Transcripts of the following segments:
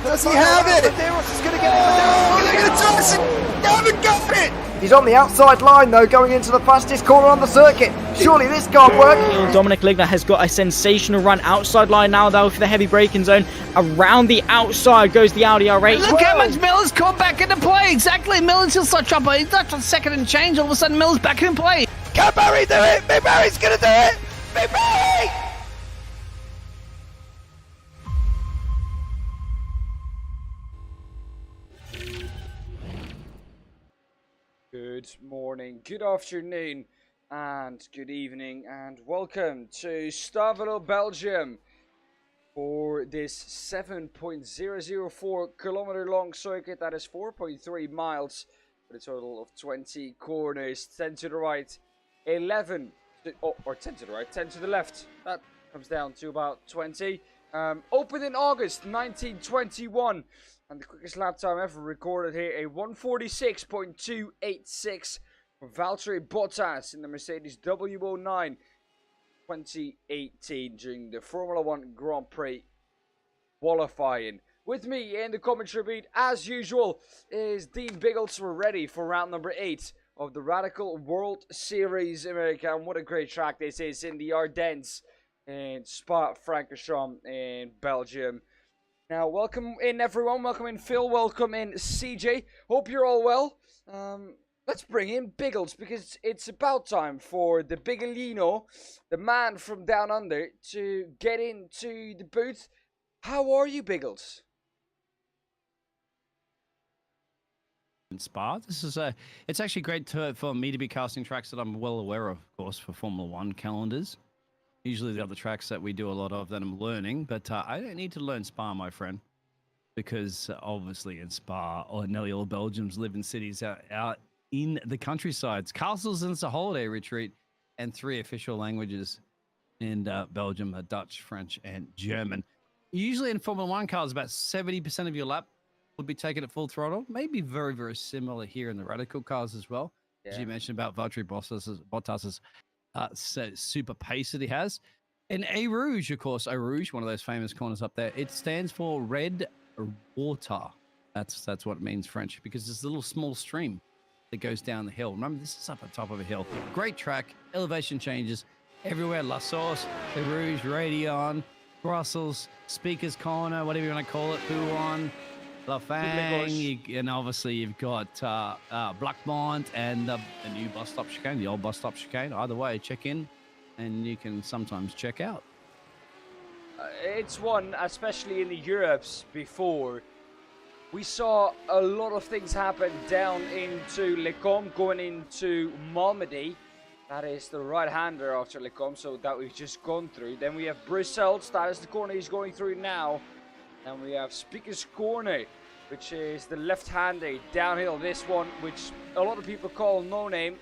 Does he have it? Medeiros is going to get it. Look at Johnson! Haven't got it! He's on the outside line though, going into the fastest corner on the circuit. Surely this can't work. Dominic Ligner has got a sensational run outside line now though for the heavy braking zone. Around the outside goes the Audi R8. Look how much Miller's caught back into play. Exactly, Miller's still such trouble. He's not on second and change. All of a sudden, Miller's back in play. Can Barry do it? Big Barry's going to do it! Big Barry! Good morning, good afternoon, and good evening, and welcome to Stavelo, Belgium for this 7.004 kilometer long circuit. That is 4.3 miles with a total of 20 corners, 10 to the right, 11 to, or 10 to the right, 10 to the left. That comes down to about 20. Opened in August 1921. And the quickest lap time ever recorded here, a 146.286 for Valtteri Bottas in the Mercedes W09 2018 during the Formula 1 Grand Prix qualifying. With me in the commentary beat, as usual, is Dean Biggles. We're ready for round number 8 of the Radical World Series America. And what a great track this is in the Ardennes in Spa-Francorchamps in Belgium. Now, welcome in everyone. Welcome in Phil. Welcome in CJ. Hope you're all well. Let's bring in Biggles because it's about time for the Bigolino, the man from down under, to get into the booth. How are you, Biggles? In Spa, it's actually great for me to be casting tracks that I'm well aware of course, for Formula One calendars. Usually the other tracks that we do a lot of that I'm learning, but I don't need to learn Spa, my friend, because obviously in Spa, nearly all Belgians live in cities out in the countrysides. Castles, and it's a holiday retreat, and 3 official languages in Belgium are Dutch, French, and German. Usually in Formula One cars, about 70% of your lap would be taken at full throttle. Maybe very, very similar here in the Radical cars as well. Yeah. As you mentioned about Valtteri Bottas's super pace that he has. And Eau Rouge, of course, Eau Rouge, one of those famous corners up there, it stands for red water. That's what it means French, because there's a little small stream that goes down the hill. Remember, this is up on top of a hill. Great track, elevation changes everywhere. La Source, Eau Rouge, Radion, Brussels, Speaker's Corner, whatever you want to call it, Pouon, La Fang, and obviously you've got Blackmont and the new bus stop chicane, the old bus stop chicane. Either way, check in and you can sometimes check out. It's one, especially in the Europes before, we saw a lot of things happen down into Le Combe, going into Malmedy. That is the right-hander after Le Combe, so that we've just gone through. Then we have Brussels, that is the corner he's going through now. And we have Speaker's Corner, which is the left-hander downhill. This one, which a lot of people call No Name.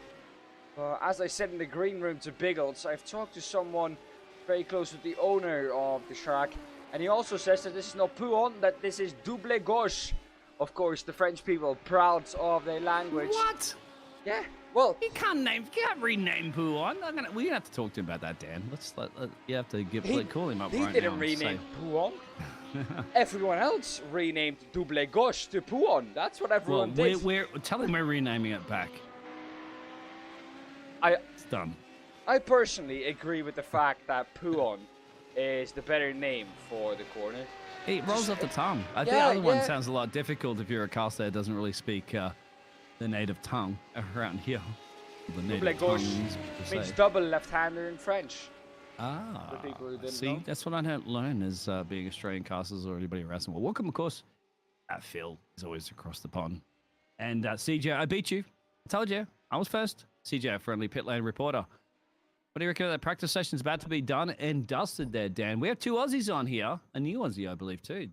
As I said in the green room to Biggles, I've talked to someone very close to the owner of the track, and he also says that this is not Pouon, that this is Double Gauche. Of course, the French people proud of their language. What? Yeah. Well, you can't rename Pouon. We're gonna have to talk to him about that, Dan. You have to call him up right now. He didn't rename Pouon. Everyone else renamed Double Gauche to Pouon. That's what everyone did. Tell him we're renaming it back. It's done. I personally agree with the fact that Pouon is the better name for the corner. It rolls off the tongue. I think the other one sounds a lot difficult if you're a caster that doesn't really speak the native tongue around here. Double Gauche means double left-hander in French. For people who didn't know. That's what I don't learn as being Australian casters or anybody racing. Well, welcome, of course. Phil is always across the pond. And CJ, I beat you. I told you. I was first. CJ, a friendly pit lane reporter. What do you reckon? That practice session's about to be done and dusted there, Dan. We have 2 Aussies on here. A new Aussie, I believe, too.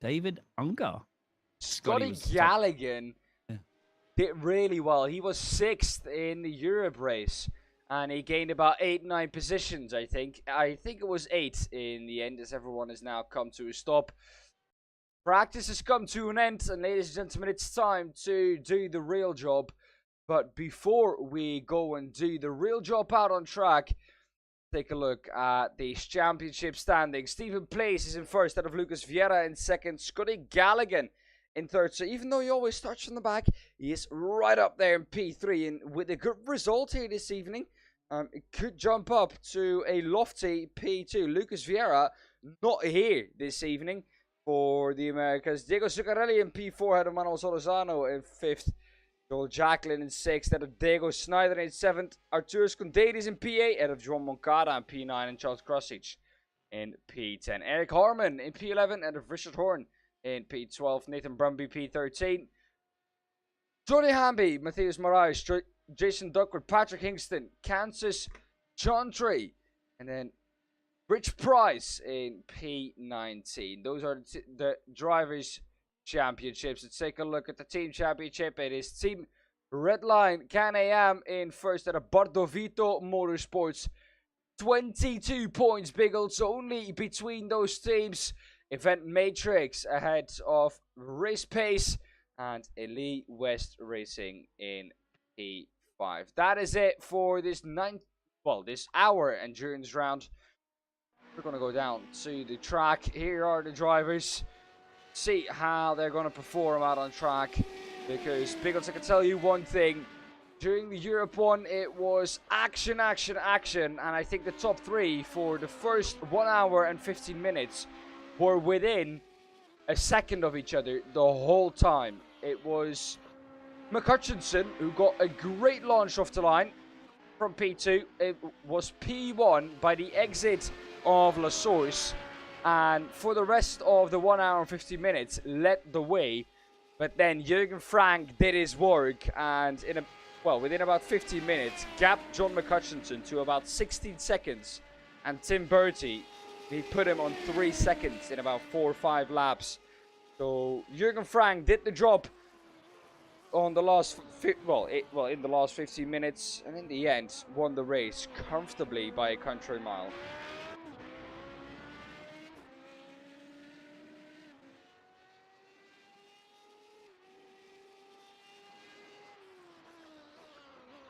David Unger. Scotty Galligan did really well. He was 6th in the Europe race. And he gained about 8-9 positions, I think. I think it was 8 in the end, as everyone has now come to a stop. Practice has come to an end, and ladies and gentlemen, it's time to do the real job. But before we go and do the real job out on track, take a look at the championship standings. Stephen Place is in first, out of Lucas Vieira in second. Scotty Galligan in third. So even though he always starts from the back, he is right up there in P3. And with a good result here this evening, it could jump up to a lofty P2. Lucas Vieira not here this evening for the Americas. Diego Zuccarelli in P4, ahead of Manuel Solozano in 5th. Joel Jacqueline in 6th, ahead of Diego Snyder in 7th. Artur Skondadis in P8, ahead of Joan Moncada in P9, and Charles Krosic in P10. Eric Harmon in P11, ahead of Richard Horn in P12. Nathan Brumby P13. Johnny Hamby, Matthias Moraes, Jason Duckworth, Patrick Hingston, Kansas Chantry, and then Rich Price in P19. Those are the drivers' championships. Let's take a look at the team championship. It is Team Redline Can-Am in first at a Bardovito Motorsports. 22 points, Biggles, only between those teams. Event Matrix ahead of Race Pace and Elite West Racing in P5. That is it for this this hour endurance round. We're going to go down to the track. Here are the drivers. see how they're going to perform out on track. Because, Biggles, I can tell you one thing. During the Europe one, it was action, action, action. And I think the top 3 for the first 1 hour and 15 minutes were within a second of each other the whole time. It was McCutcheon who got a great launch off the line from P2. It was P1 by the exit of La Source, and for the rest of the 1 hour and 50 minutes led the way. But then Jürgen Frank did his work, and within about 15 minutes gapped John McCutcheon to about 16 seconds, and Tim Bertie, he put him on 3 seconds in about 4 or 5 laps. So Jürgen Frank did the job on the last, in the last 15 minutes, and in the end won the race comfortably by a country mile.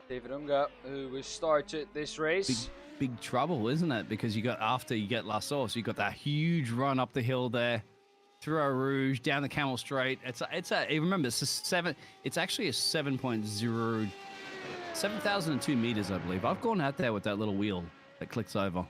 David Unger, who started this race. Big trouble, isn't it? Because after you get La Source, you got that huge run up the hill there, through Eau Rouge, down the Camel Straight. Remember, it's actually a 7,002 meters, I believe. I've gone out there with that little wheel that clicks over.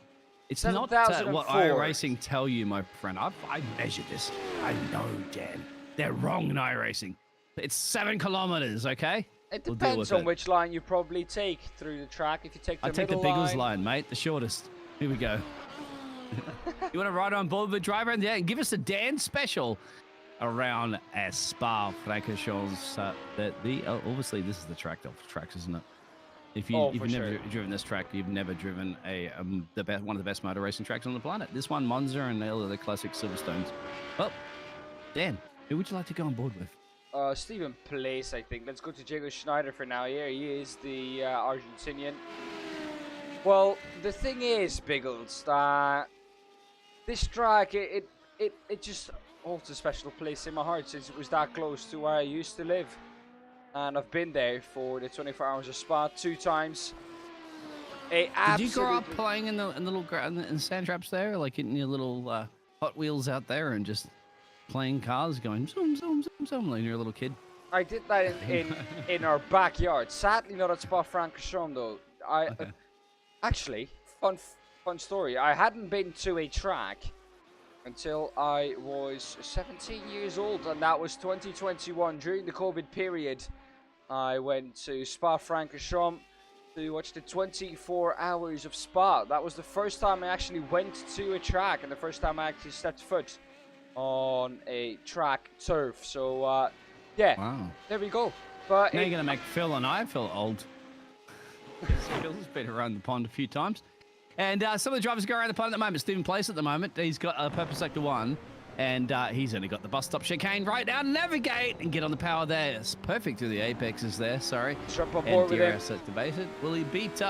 It's not what iRacing tell you, my friend. I measured this. I know, Dan. They're wrong in iRacing. It's 7 kilometers, okay? It depends on which line you probably take through the track. If you take the middle line... Biggles line, mate. The shortest. Here we go. You want to ride on board with the driver and give us a Dan special around Spa-Francorchamps. Obviously, this is the track of tracks, isn't it? If you've never driven this track, you've never driven one of the best motor racing tracks on the planet. This one, Monza, and all of the classic Silverstones. Well, Dan, who would you like to go on board with? Stephen Place, I think. Let's go to Diego Schneider for now. Here he is, the Argentinian. Well, the thing is, Biggles, this track, it just holds a special place in my heart since it was that close to where I used to live. And I've been there for the 24 hours of Spa 2 times. Did you grow up playing in the little in sand traps there, like in your little Hot Wheels out there, and just playing cars, going zoom, zoom, zoom, zoom, like you're a little kid? I did that in our backyard. Sadly, not at Spa-Francorchamps though. Actually, fun story. I hadn't been to a track until I was 17 years old, and that was 2021 during the COVID period. I went to Spa-Francorchamps to watch the 24 hours of Spa. That was the first time I actually went to a track, and the first time I actually stepped foot on a track turf. So yeah, wow. There we go. But now you're gonna make Phil and I feel old. Phil's been around the pond a few times, and some of the drivers go around the pond at the moment. Stephen Place at the moment, he's got a purple sector 1, and he's only got the bus stop chicane right now. Navigate and get on the power there. It's perfect through the apexes there. Sorry. Jump on board with him. Debated. Will he beat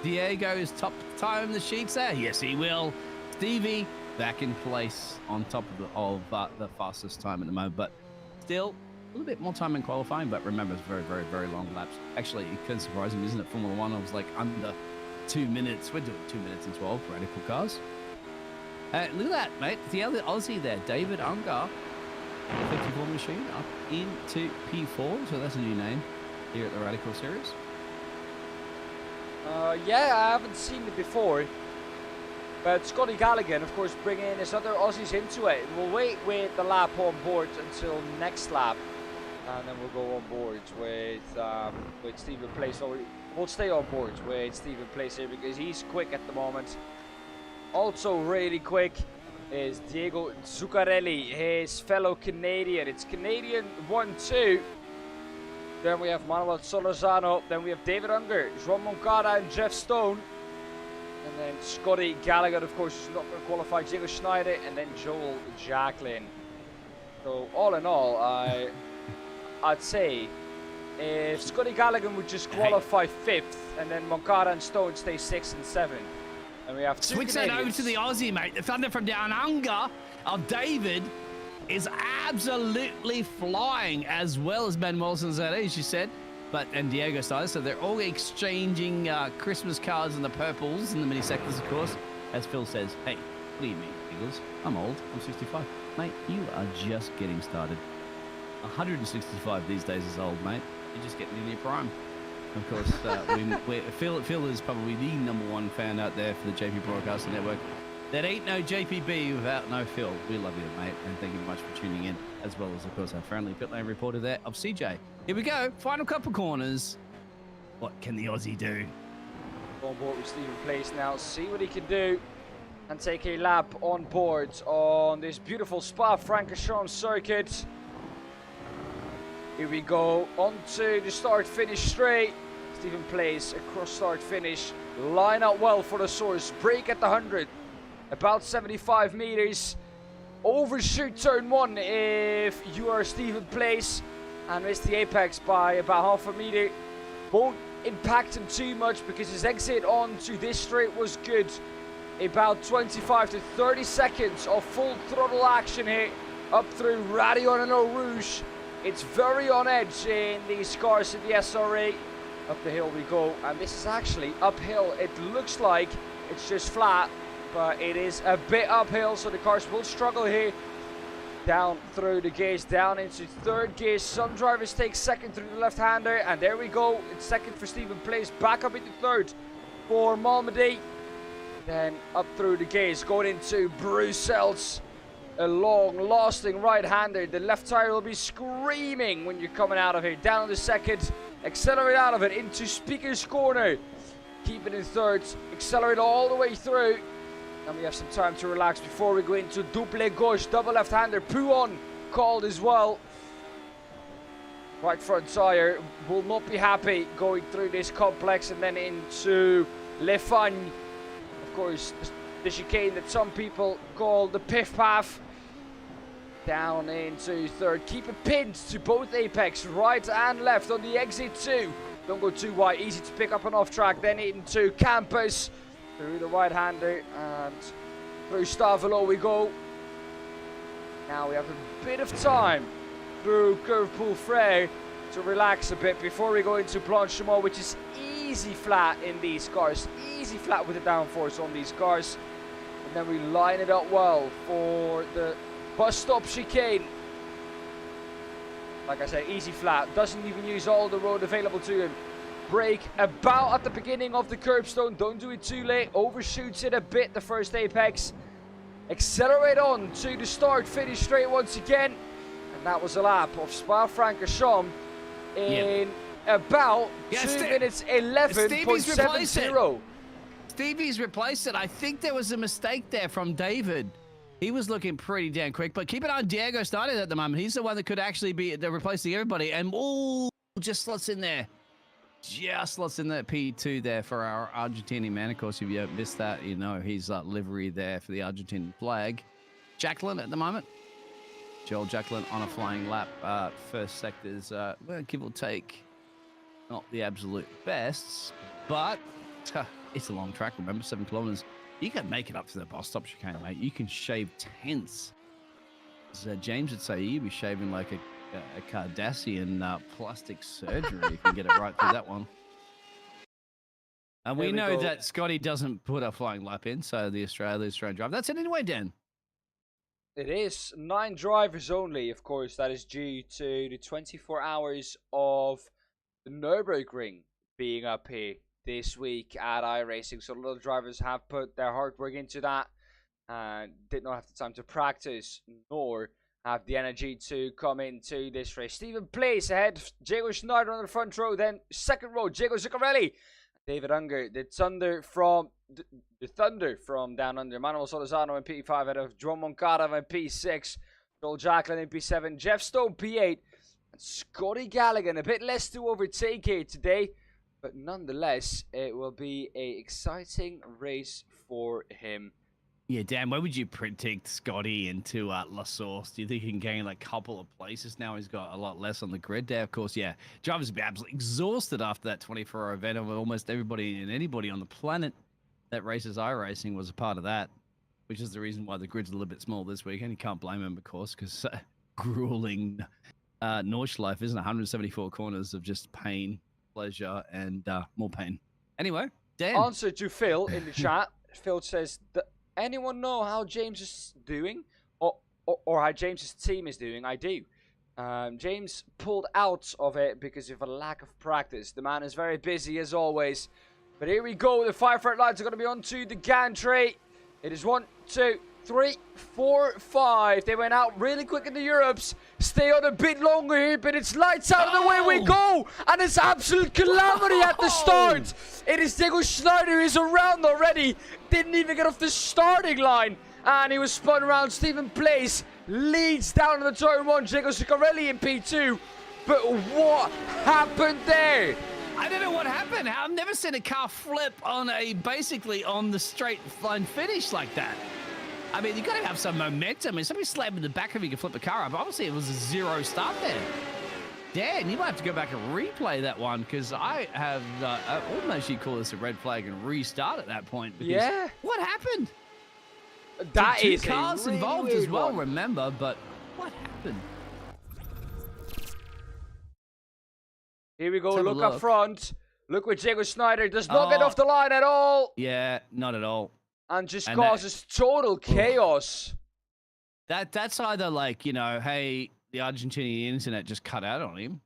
Diego's top time in the sheets there? Yes, he will. Stevie back in place on top of the fastest time at the moment, but still a little bit more time in qualifying. But remember, it's very, very, very long laps. Actually, it can surprise me, isn't it? Formula 1, I was like under 2 minutes. We're doing 2 minutes and 12 radical cars. Look at that, mate. The other Aussie there, David Unger, 54 machine, up into P4. So that's a new name here at the Radical Series. Yeah, I haven't seen it before. But Scotty Gallagher, of course, bringing his other Aussies into it. We'll wait with the lap on board until next lap, and then we'll go on board with Stephen Place. So we'll stay on board with Stephen Place here because he's quick at the moment. Also really quick is Diego Zuccarelli, his fellow Canadian. It's Canadian 1-2. Then we have Manuel Solorzano. Then we have David Unger, Joan Moncada, and Jeff Stone. And then Scotty Gallagher, of course, is not going to qualify. Diego Schneider, and then Joel Jacqueline. So all in all, I'd say if Scotty Gallagher would just qualify 5th, and then Moncada and Stone stay 6th and 7th, and we have two Switch that over to the Aussie, mate. The Thunder from down under of David is absolutely flying, as well as Ben Wilson, as you said. And Diego Steiner, so they're all exchanging Christmas cards in the purples in the mini sectors, of course. As Phil says, hey, what do you mean, Eagles? I'm old. I'm 65. mate, you are just getting started. 165 these days is old, mate. You're just getting in your prime. Of course, Phil is probably the #1 fan out there for the JP Broadcasting Network. That ain't no JPB without no Phil. We love you, mate, and thank you very much for tuning in, as well as, of course, our friendly pit lane reporter there of CJ. Here we go. Final couple corners. What can the Aussie do? On board with Stephen Place now. See what he can do and take a lap on board on this beautiful Spa-Francorchamps circuit. Here we go, onto the start-finish straight. Stephen Place, across start-finish. Line up well for the source. Brake at the 100. About 75 meters. Overshoot turn 1 if you are Stephen Place. And miss the apex by about half a meter. Won't impact him too much because his exit onto this straight was good. About 25 to 30 seconds of full throttle action here. Up through Radion and Eau Rouge. It's very on edge in these cars in the SR8. Up the hill we go, and this is actually uphill. It looks like it's just flat, but it is a bit uphill, so the cars will struggle here. Down through the gears, down into third gear. Some drivers take second through the left-hander, and there we go. It's second for Stephen Place, back up into third for Malmedy. Then up through the gears, going into Brussels. A long-lasting right-hander. The left tire will be screaming when you're coming out of here. Down on the second, accelerate out of it into Speaker's Corner. Keep it in third, accelerate all the way through. And we have some time to relax before we go into double gauche, double left-hander. Pouon called as well. Right front tire will not be happy going through this complex and then into Le Fagne. Of course, the chicane that some people call the Piff Path. Down into third. Keep it pinned to both apex, right and left on the exit 2. Don't go too wide, easy to pick up and off track. Then into Campus. Through the right-hander and through Stavelo we go. Now we have a bit of time through Curve Pool Frey to relax a bit before we go into Blanchimont, which is easy flat in these cars. Easy flat with the downforce on these cars. And then we line it up well for the bus stop chicane. Like I said, easy flat. Doesn't even use all the road available to him. Brake about at the beginning of the curbstone. Don't do it too late. Overshoots it a bit, the first apex. Accelerate on to the start, finish straight once again. And that was a lap of Spa-Francorchamps in about 2 minutes 11.70. Stevie's replaced it. I think there was a mistake there from David. He was looking pretty damn quick, but keep an eye on Diego started at the moment. He's the one that could actually be replacing everybody. And just slots in there. Just slots in that P2 there for our Argentinian man. Of course, if you missed that, you know he's livery there for the Argentinian flag. Jacqueline at the moment. Joel Jacqueline on a flying lap. First sector's, well, give or take, not the absolute best, but it's a long track. Remember, 7 kilometers. You can make it up to the bus stop chicane, mate. You can shave tenths. As James would say, you'd be shaving like a Cardassian plastic surgery if you get it right through that one. And we know that Scotty doesn't put a flying lap in, so the Australian driver. That's it anyway, Dan. It is 9 drivers only, of course. That is due to the 24 hours of the Nürburgring being up here this week at iRacing. So a lot of drivers have put their hard work into that and did not have the time to practice, nor have the energy to come into this race. Stephen Place ahead, Diego Schneider on the front row, then second row, Diego Zuccarelli, David Unger, the Thunder from down under, Manuel Solozano in P5 out of Joan Moncada in P6, Joel Jacqueline in P7, Jeff Stone P8, and Scotty Gallagher, a bit less to overtake here today, but nonetheless, it will be an exciting race for him. Yeah, Dan, where would you predict Scotty into La Source? Do you think he can gain like a couple of places now? He's got a lot less on the grid there. Of course, yeah, drivers will be absolutely exhausted after that 24-hour event. Almost everybody and anybody on the planet that races iRacing was a part of that, which is the reason why the grid's a little bit small this weekend. You can't blame him, of course, because grueling Nordschleife isn't 174 corners of just pain, pleasure, and more pain. Anyway, Dan. Answer to Phil in the chat. Phil says that anyone know how James is doing? or how James's team is doing, I do. James pulled out of it because of a lack of practice. The man is very busy as always. But here we go. The 5 red lights are going to be onto the gantry. It is 1, 2, 3, 4, 5. They went out really quick in the Europes. Stay on a bit longer here, but it's lights out and away we go. And it's absolute calamity at the start. It is Diego Schneider who is around already. Didn't even get off the starting line. And he was spun around. Stephen Place leads down in the turn 1. Diego Ciccarelli in P2. But what happened there? I don't know what happened. I've never seen a car flip on basically on the straight line finish like that. I mean, you got to have some momentum. If somebody slammed in the back of you can flip a car up. Obviously, it was a 0 start there. Dan, you might have to go back and replay that one because I have almost you call this a red flag and restart at that point. Because Yeah. What happened? That Two is cars a really involved as weird well, one. remember, but what happened? Here we go. Let's have a Look up look. front. Look where Diego Schneider does not get off the line at all. Yeah, not at all. And just And causes total chaos. That's either like, you know, hey, the Argentinian internet just cut out on him,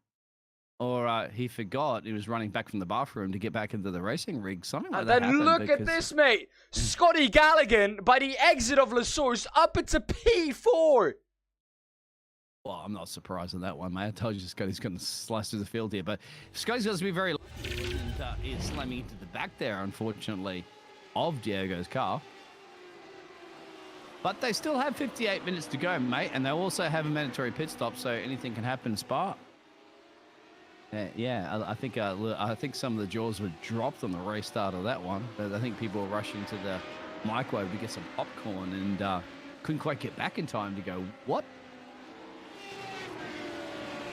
or he forgot he was running back from the bathroom to get back into the racing rig. Something like And that then happened look at because- this, mate. Scotty Galligan, by the exit of La Source, up into P4. Well, I'm not surprised on that one, mate. I told you Scotty's going to slice through the field here, but Scotty's got to be very lucky and is slamming into the back there, unfortunately, of Diego's car. But they still have 58 minutes to go, mate, and they also have a mandatory pit stop, so anything can happen in Spa. Yeah, I think some of the jaws were dropped on the restart of that one, but I think people were rushing to the microwave to get some popcorn and couldn't quite get back in time to go, what?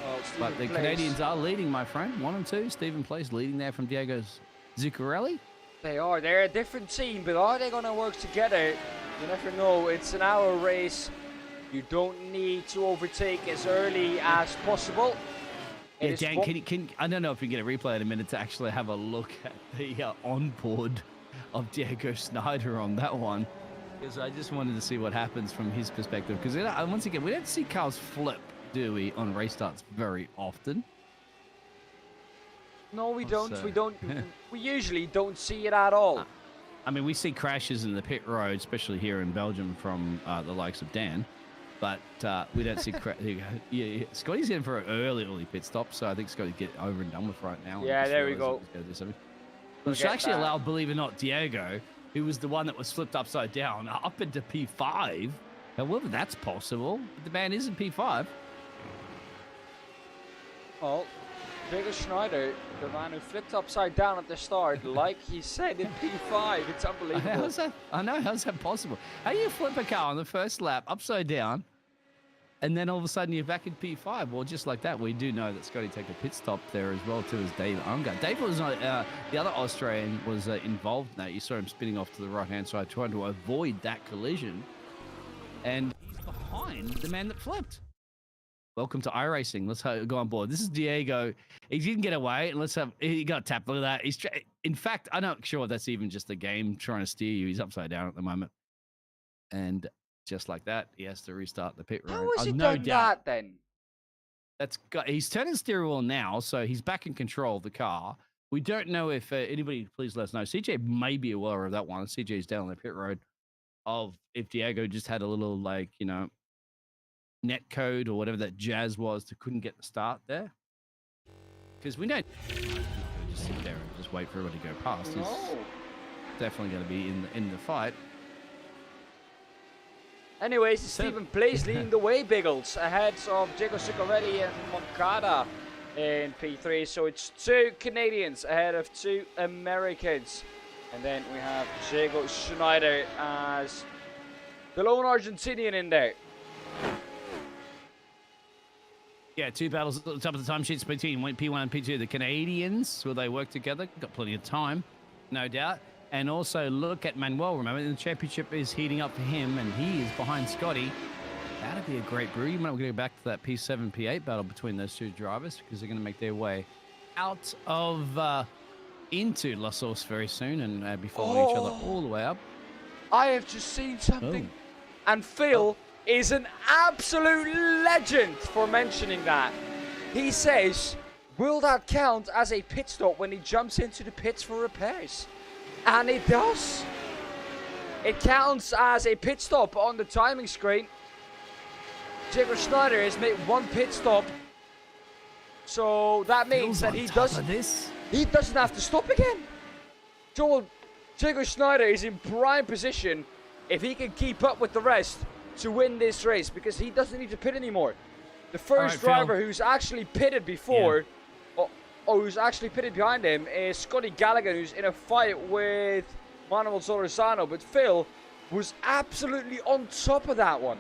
Well, But the Stephen Place, Canadians are leading, my friend. 1 and 2. Stephen Place leading there from Diego Zuccarelli. they are. They're a different team, but are they going to work together? You never know. It's an hour race. You don't need to overtake as early as possible. It Yeah, is Dan, one- can I don't know if we get a replay in a minute to actually have a look at the onboard of Diego Schneider on that one, because I just wanted to see what happens from his perspective. Because once again, we don't see cars flip, do we, on race starts very often. No, we don't. So- We don't. We usually don't see it at all. I mean, we see crashes in the pit road, especially here in Belgium from the likes of Dan. But we don't see yeah, Scotty's in for an early pit stop, so I think Scotty get over and done with right now. Yeah, I just there we realised go. I was gonna do something. We'll Which get actually that. allowed, believe it or not, Diego, who was the one that was flipped upside down, up into P5. However, that's possible. But the man is in P5. Well, Diego Schneider, the man who flipped upside down at the start, like he said in P5. It's unbelievable. How's that? I know, how's that possible? How do you flip a car on the first lap upside down, and then all of a sudden you're back in P5? Well, just like that, we do know that Scotty took a pit stop there as well too as Dave Ungar. Dave was not, the other Australian was involved in that. You saw him spinning off to the right-hand side, trying to avoid that collision, and he's behind the man that flipped. Welcome to iRacing. Let's go on board. This is Diego. He didn't get away, and he got tapped. Look at that. In fact, I'm not sure if that's even just the game trying to steer you. He's upside down at the moment. And just like that, he has to restart the pit road. How has he no done doubt. that then? He's turning the steering wheel now, so he's back in control of the car. We don't know if anybody, please let us know. CJ may be aware of that one. CJ's down on the pit road of if Diego just had a little, like, you know, net code or whatever that jazz was to couldn't get the start there. Because we know just sit there and just wait for everybody to go past. He's No. definitely going to be in the fight. Anyways, Stephen Place leading the way, Biggles, ahead of Diego Ciccarelli and Moncada in P3. So it's 2 Canadians ahead of 2 Americans. And then we have Diego Schneider as the lone Argentinian in there. Yeah, 2 battles at the top of the time sheets between P1 and P2. The Canadians, will they work together? Got plenty of time, no doubt. And also look at Manuel, remember, the championship is heating up for him, and he is behind Scotty. That'd be a great brew. You might want to go back to that P7, P8 battle between those 2 drivers, because they're going to make their way out of into La Source very soon and be following each other all the way up. I have just seen something. And Phil, is an absolute legend for mentioning that. He says, will that count as a pit stop when he jumps into the pits for repairs? And it does. It counts as a pit stop on the timing screen. Jaguar Schneider has made 1 pit stop. So that means that he doesn't have to stop again. Jaguar Schneider is in prime position if he can keep up with the rest to win this race, because he doesn't need to pit anymore. The first driver who's actually pitted before, or who's actually pitted behind him, is Scotty Gallagher, who's in a fight with Manuel Solorzano. But Phil was absolutely on top of that one.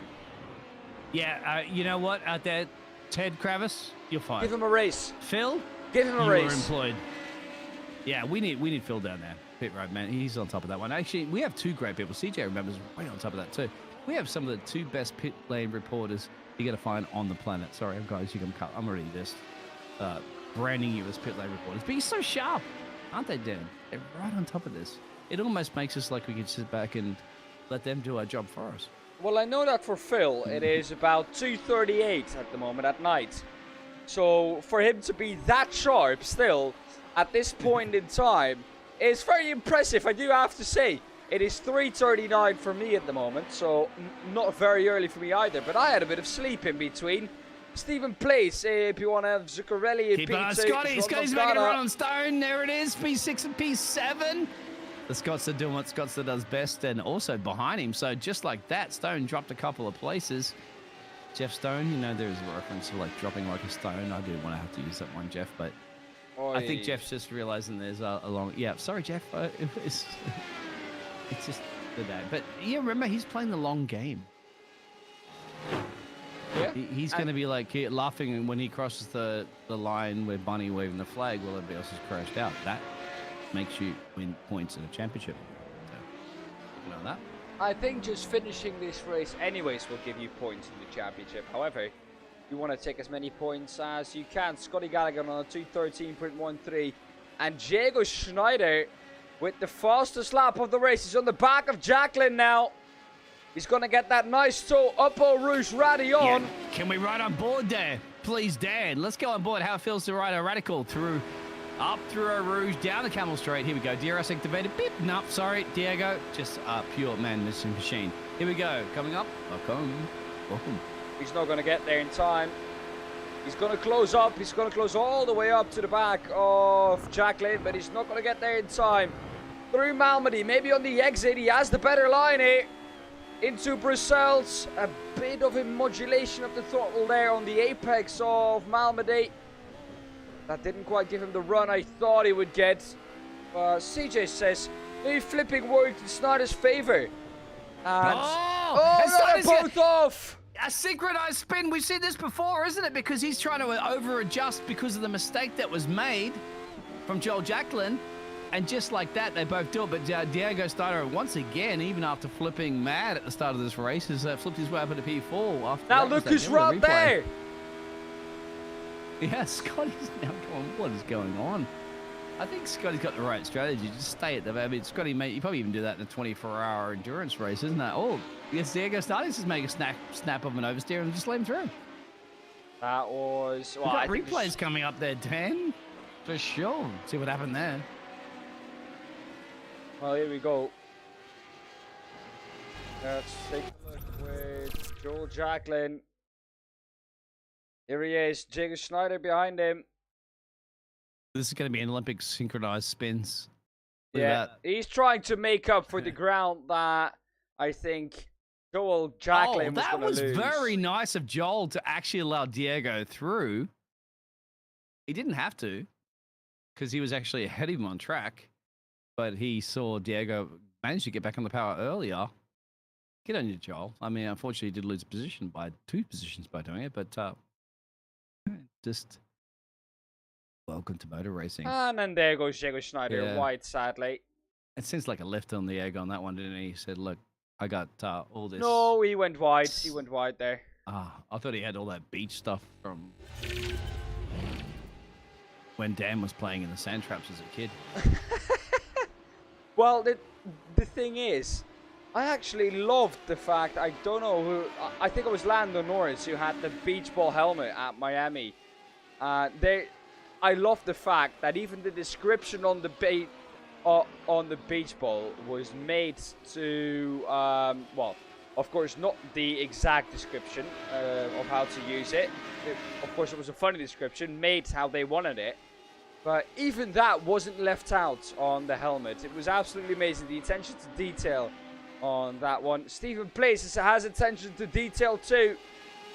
Yeah, you know what? Out there, Ted Kravis, you're fine. Give him a race. Phil, give him a race. You're employed. Yeah, we need Phil down there. Pit road, man. He's on top of that one. Actually, we have 2 great people. CJ remembers right on top of that too. We have some of the 2 best pit lane reporters you're going to find on the planet. Sorry, guys, I'm already just branding you as pit lane reporters. But you're so sharp, aren't they, Dan? They're right on top of this. It almost makes us like we could sit back and let them do our job for us. Well, I know that for Phil, it is about 2:38 at the moment at night. So for him to be that sharp still at this point in time is very impressive, I do have to say. It is 3:39 for me at the moment, so not very early for me either. But I had a bit of sleep in between. Stephen Place, if you want to have Zuccarelli, keep on Scotty. Scotty's making a run on Stone. There it is, P6 and P7. The Scots are doing what Scots does best, and also behind him. So just like that, Stone dropped a couple of places. Jeff Stone, you know, there's a reference to like dropping like a stone. I do want to have to use that one, Jeff, but I think Jeff's just realizing there's a long. Yeah, sorry, Jeff. It's just the day. But yeah, remember, he's playing the long game. Yeah. He's going to be like laughing when he crosses the line where Bunny waving the flag while everybody else is crashed out. That makes you win points in a championship. So, you know that? I think just finishing this race anyways will give you points in the championship. However, you want to take as many points as you can. Scotty Gallagher on a 2:13.13. And Diego Schneider with the fastest lap of the race. He's on the back of Jacqueline now. He's going to get that nice toe up Eau Rouge Radion. Yeah. Can we ride on board there? Please, Dan. Let's go on board. How it feels to ride a Radical up through Eau Rouge, down the Camel Straight. Here we go. DRS activated. Beep. No, sorry, Diego. Just pure man-missing machine. Here we go. Coming up. Welcome. He's not going to get there in time. He's going to close up. He's going to close all the way up to the back of Jacqueline, but he's not going to get there in time. Through Malmedy, maybe on the exit. He has the better line here. Into Brussels. A bit of a modulation of the throttle there on the apex of Malmedy. That didn't quite give him the run I thought he would get. CJ says, maybe flipping worked in Snyder's favor. And they're both off. A synchronized spin. We've seen this before, isn't it? Because he's trying to over-adjust because of the mistake that was made from Joel Jacqueline. And just like that, they both do it. But Diego Snyder, once again, even after flipping mad at the start of this race, has flipped his way up into P4. After now look who's right there. Yeah, Scotty's now going, what is going on? I think Scotty's got the right strategy. Just stay at the... I mean, Scotty, mate, you probably even do that in a 24-hour endurance race, isn't that? Oh, yes, Diego Snyder just make a snap of an oversteer and just let him through. That was... Well, got replays coming up there, Dan. For sure. See what happened there. Well, here we go. Let's take a look with Joel Jacqueline. Here he is, Diego Schneider behind him. This is going to be an Olympic synchronized spins. Look at that. He's trying to make up for the ground that I think Joel Jacqueline was going to lose. That was very nice of Joel to actually allow Diego through. He didn't have to, because he was actually ahead of him on track. But he saw Diego manage to get back on the power earlier. Get on you, Joel. I mean, unfortunately, he did lose position by 2 positions by doing it, but just welcome to motor racing. And then there goes Diego Schneider, wide, sadly. It seems like a left on the egg on that one, didn't he? He said, look, I got all this. No, he went wide. He went wide there. I thought he had all that beach stuff from when Dan was playing in the sand traps as a kid. Well, the thing is, I actually loved the fact, I don't know who, I think it was Lando Norris who had the beach ball helmet at Miami. I love the fact that even the description on the beach ball was made to, well, of course not the exact description of how to use it. Of course it was a funny description, made how they wanted it. But even that wasn't left out on the helmet. It was absolutely amazing, the attention to detail on that one. Stephen Place has attention to detail too.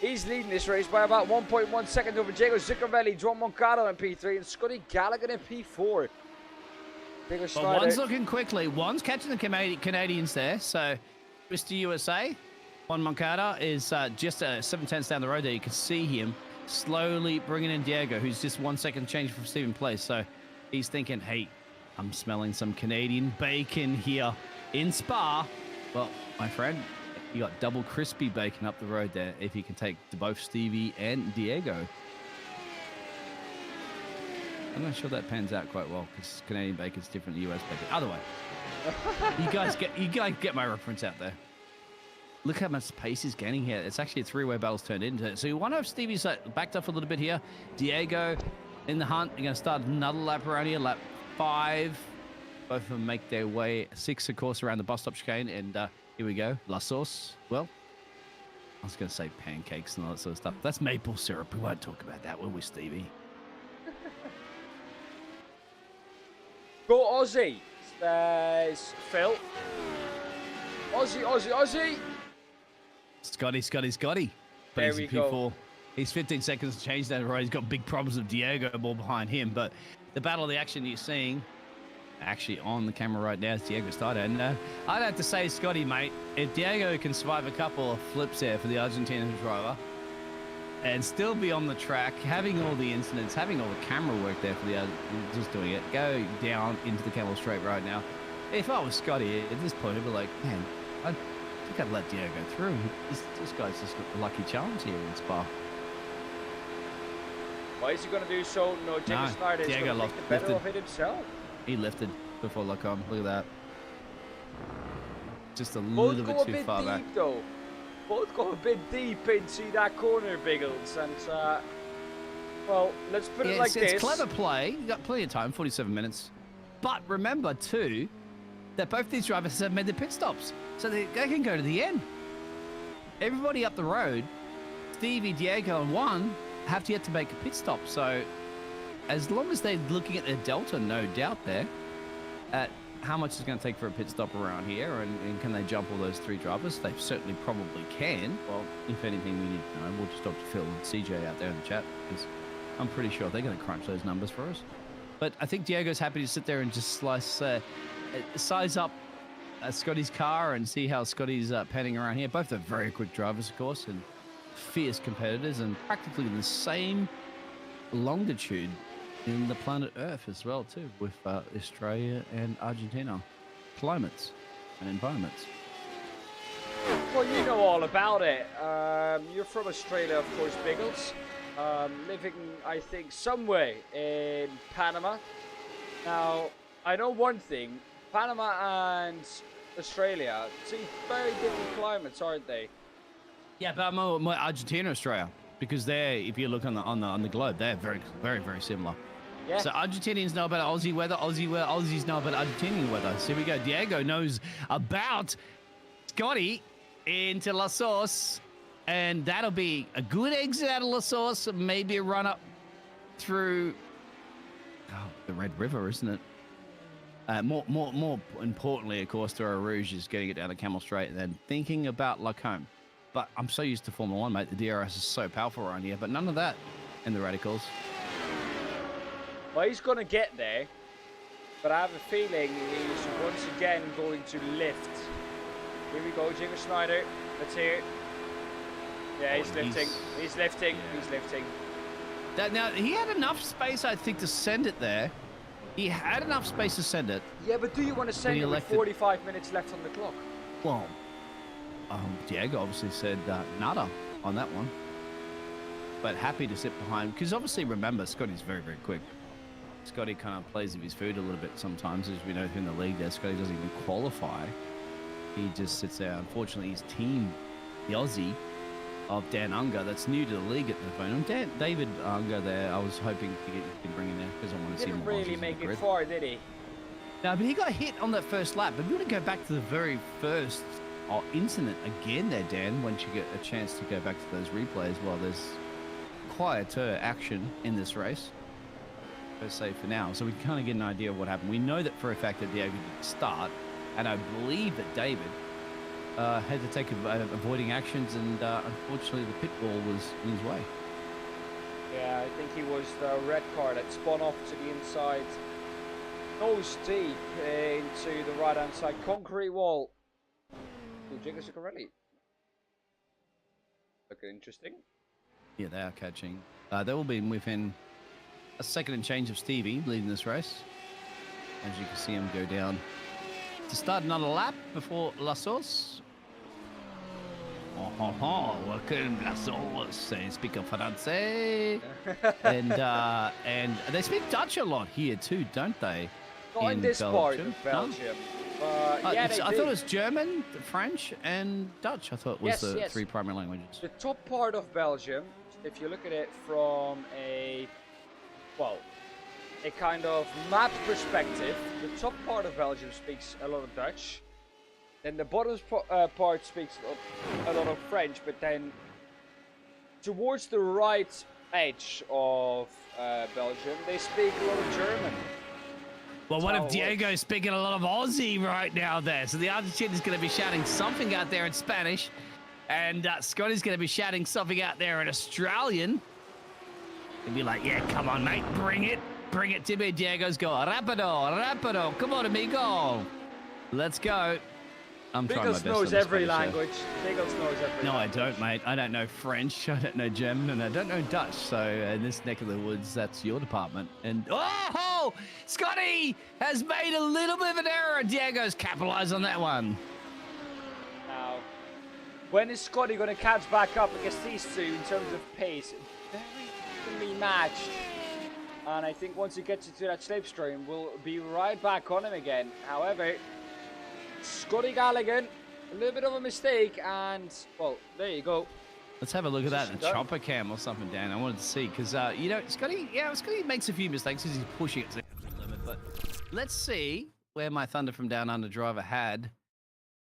He's leading this race by about 1.1 seconds over Diego Zuccarelli, John Moncada in P3, and Scotty Gallagher in P4. Well, one's looking quickly. One's catching the Canadians there. So, Mr. USA, Juan Moncada is just 7/10 down the road there. You can see him slowly bringing in Diego, who's just 1 second change from Stephen Place. So, he's thinking, hey, I'm smelling some Canadian bacon here in Spa. Well, my friend, you got double crispy bacon up the road there if you can take to both Stevie and Diego. I'm not sure that pans out quite well because Canadian bacon's different to US bacon. Other way. You guys get my reference out there. Look how much pace he's gaining here. It's actually a three-way battle's turned into it. So you wonder if Stevie's backed up a little bit here. Diego in the hunt. You're going to start another lap around here, lap 5. Both of them make their way 6, of course, around the bus stop chicane. And here we go. La sauce. Well, I was going to say pancakes and all that sort of stuff. That's maple syrup. We won't talk about that, will we, Stevie? Go Aussie, says Phil. Aussie, Aussie, Aussie. Scotty. There we go. He's 15 seconds to change that road. He's got big problems with Diego more behind him. But the battle of the action you're seeing actually on the camera right now is Diego started. And I'd have to say, Scotty, mate, if Diego can survive a couple of flips there for the Argentinian driver and still be on the track, having all the incidents, having all the camera work there for the just doing it, go down into the Camel Straight right now. If I was Scotty at this point, I'd be like, man, I think I'd let Diego go through. This guy's just got a lucky challenge here in Spa. Why is he going to do so? No, James Snyder is going to take the better of it himself. He lifted before Lacombe. Look at that. Just a little bit too far back. Though. Both go a bit deep into that corner, Biggles. And, well, let's put it like this. It's clever play. You got plenty of time, 47 minutes. But remember, too, that both these drivers have made their pit stops. So they can go to the end. Everybody up the road, Stevie, Diego, and Juan, have yet to make a pit stop. So as long as they're looking at their delta, no doubt there, at how much it's going to take for a pit stop around here, and can they jump all those 3 drivers? They certainly probably can. Well, if anything, we need to know. We'll just talk to Phil and CJ out there in the chat, because I'm pretty sure they're going to crunch those numbers for us. But I think Diego's happy to sit there and just size up Scotty's car and see how Scotty's panning around here. Both are very quick drivers, of course, and fierce competitors, and practically in the same longitude in the planet Earth as well, too, with Australia and Argentina climates and environments. Well, you know all about it. You're from Australia, of course, Biggles. Living, I think, somewhere in Panama. Now, I know one thing. Panama and Australia seem very different climates, aren't they? Yeah, but more Argentina, Australia, because they're, if you look on the globe, they're very, very, very similar. Yeah. So Argentinians know about Aussie weather, Aussies know about Argentinian weather. So here we go. Diego knows about Scotty into La Sauce, and that'll be a good exit out of La Sauce, maybe a run up through the Red River, isn't it? More importantly, of course, to our Rouge is getting it down to Camel Straight and then thinking about Lacombe. But I'm so used to Formula 1, mate. The DRS is so powerful around here, but none of that in the radicals. Well, he's going to get there, but I have a feeling he's once again going to lift. Here we go, Jimmy Snyder. Let's hear it. Yeah, he's lifting. He's lifting. Yeah. He's lifting. Now, he had enough space, I think, to send it there. He had enough space to send it. Yeah, but do you want to send it with 45 minutes left on the clock? Well, Diego obviously said nada on that one. But happy to sit behind, because obviously, remember, Scotty's very, very quick. Scotty kind of plays with his food a little bit sometimes, as we know in the league there. Scotty doesn't even qualify he just sits there. Unfortunately, his team, the Aussie of Dan Unger, that's new to the league at the moment. David Unger there, I was hoping to bring in there because I want to see more. Didn't really make it far, did he? No, but he got hit on that first lap. But we want to go back to the very first incident again there, Dan, once you get a chance to go back to those replays. Well, there's quieter action in this race, per se, for now. So we can kind of get an idea of what happened. We know that for a fact that Diego didn't start, and I believe that David had to take avoiding actions, and unfortunately the pit wall was in his way. Yeah, I think he was the red car that spun off to the inside, nose deep into the right-hand side concrete wall. Jiggers Zuccarelli. Looking interesting. Yeah, they are catching. They will be within a second and change of Stevie leading this race. As you can see him go down to start another lap before La Sauce. Welcome La Sauce. They speak of Francais. and they speak Dutch a lot here too, don't they? Not in this part of Belgium. Yeah, I thought it was German, French, and Dutch. I thought was the three primary languages. The top part of Belgium, if you look at it from a kind of map perspective, the top part of Belgium speaks a lot of Dutch. Then the bottom part speaks a lot of French, but then towards the right edge of Belgium, they speak a lot of German. Well, what if Diego's speaking a lot of Aussie right now there? So the Argentine is going to be shouting something out there in Spanish, and Scotty's going to be shouting something out there in Australian. He'll be like, yeah, come on, mate, bring it to me. Diego's go, rapido, come on, amigo. Let's go. I'm trying my best. Knows every language. Biggles knows every No, language. I don't, mate. I don't know French, I don't know German, and I don't know Dutch. So in this neck of the woods, that's your department. And oh, Scotty has made a little bit of an error. Diego's capitalized on that one. Now, when is Scotty going to catch back up against these two in terms of pace? Very evenly matched. And I think once he gets into that slipstream, we'll be right back on him again. However, Scotty Galligan, a little bit of a mistake, and, well, there you go. Let's have a look at that in a chopper cam or something, Dan. I wanted to see, because, you know, Scotty makes a few mistakes as he's pushing it to the limit, but let's see where my Thunder from Down Under driver had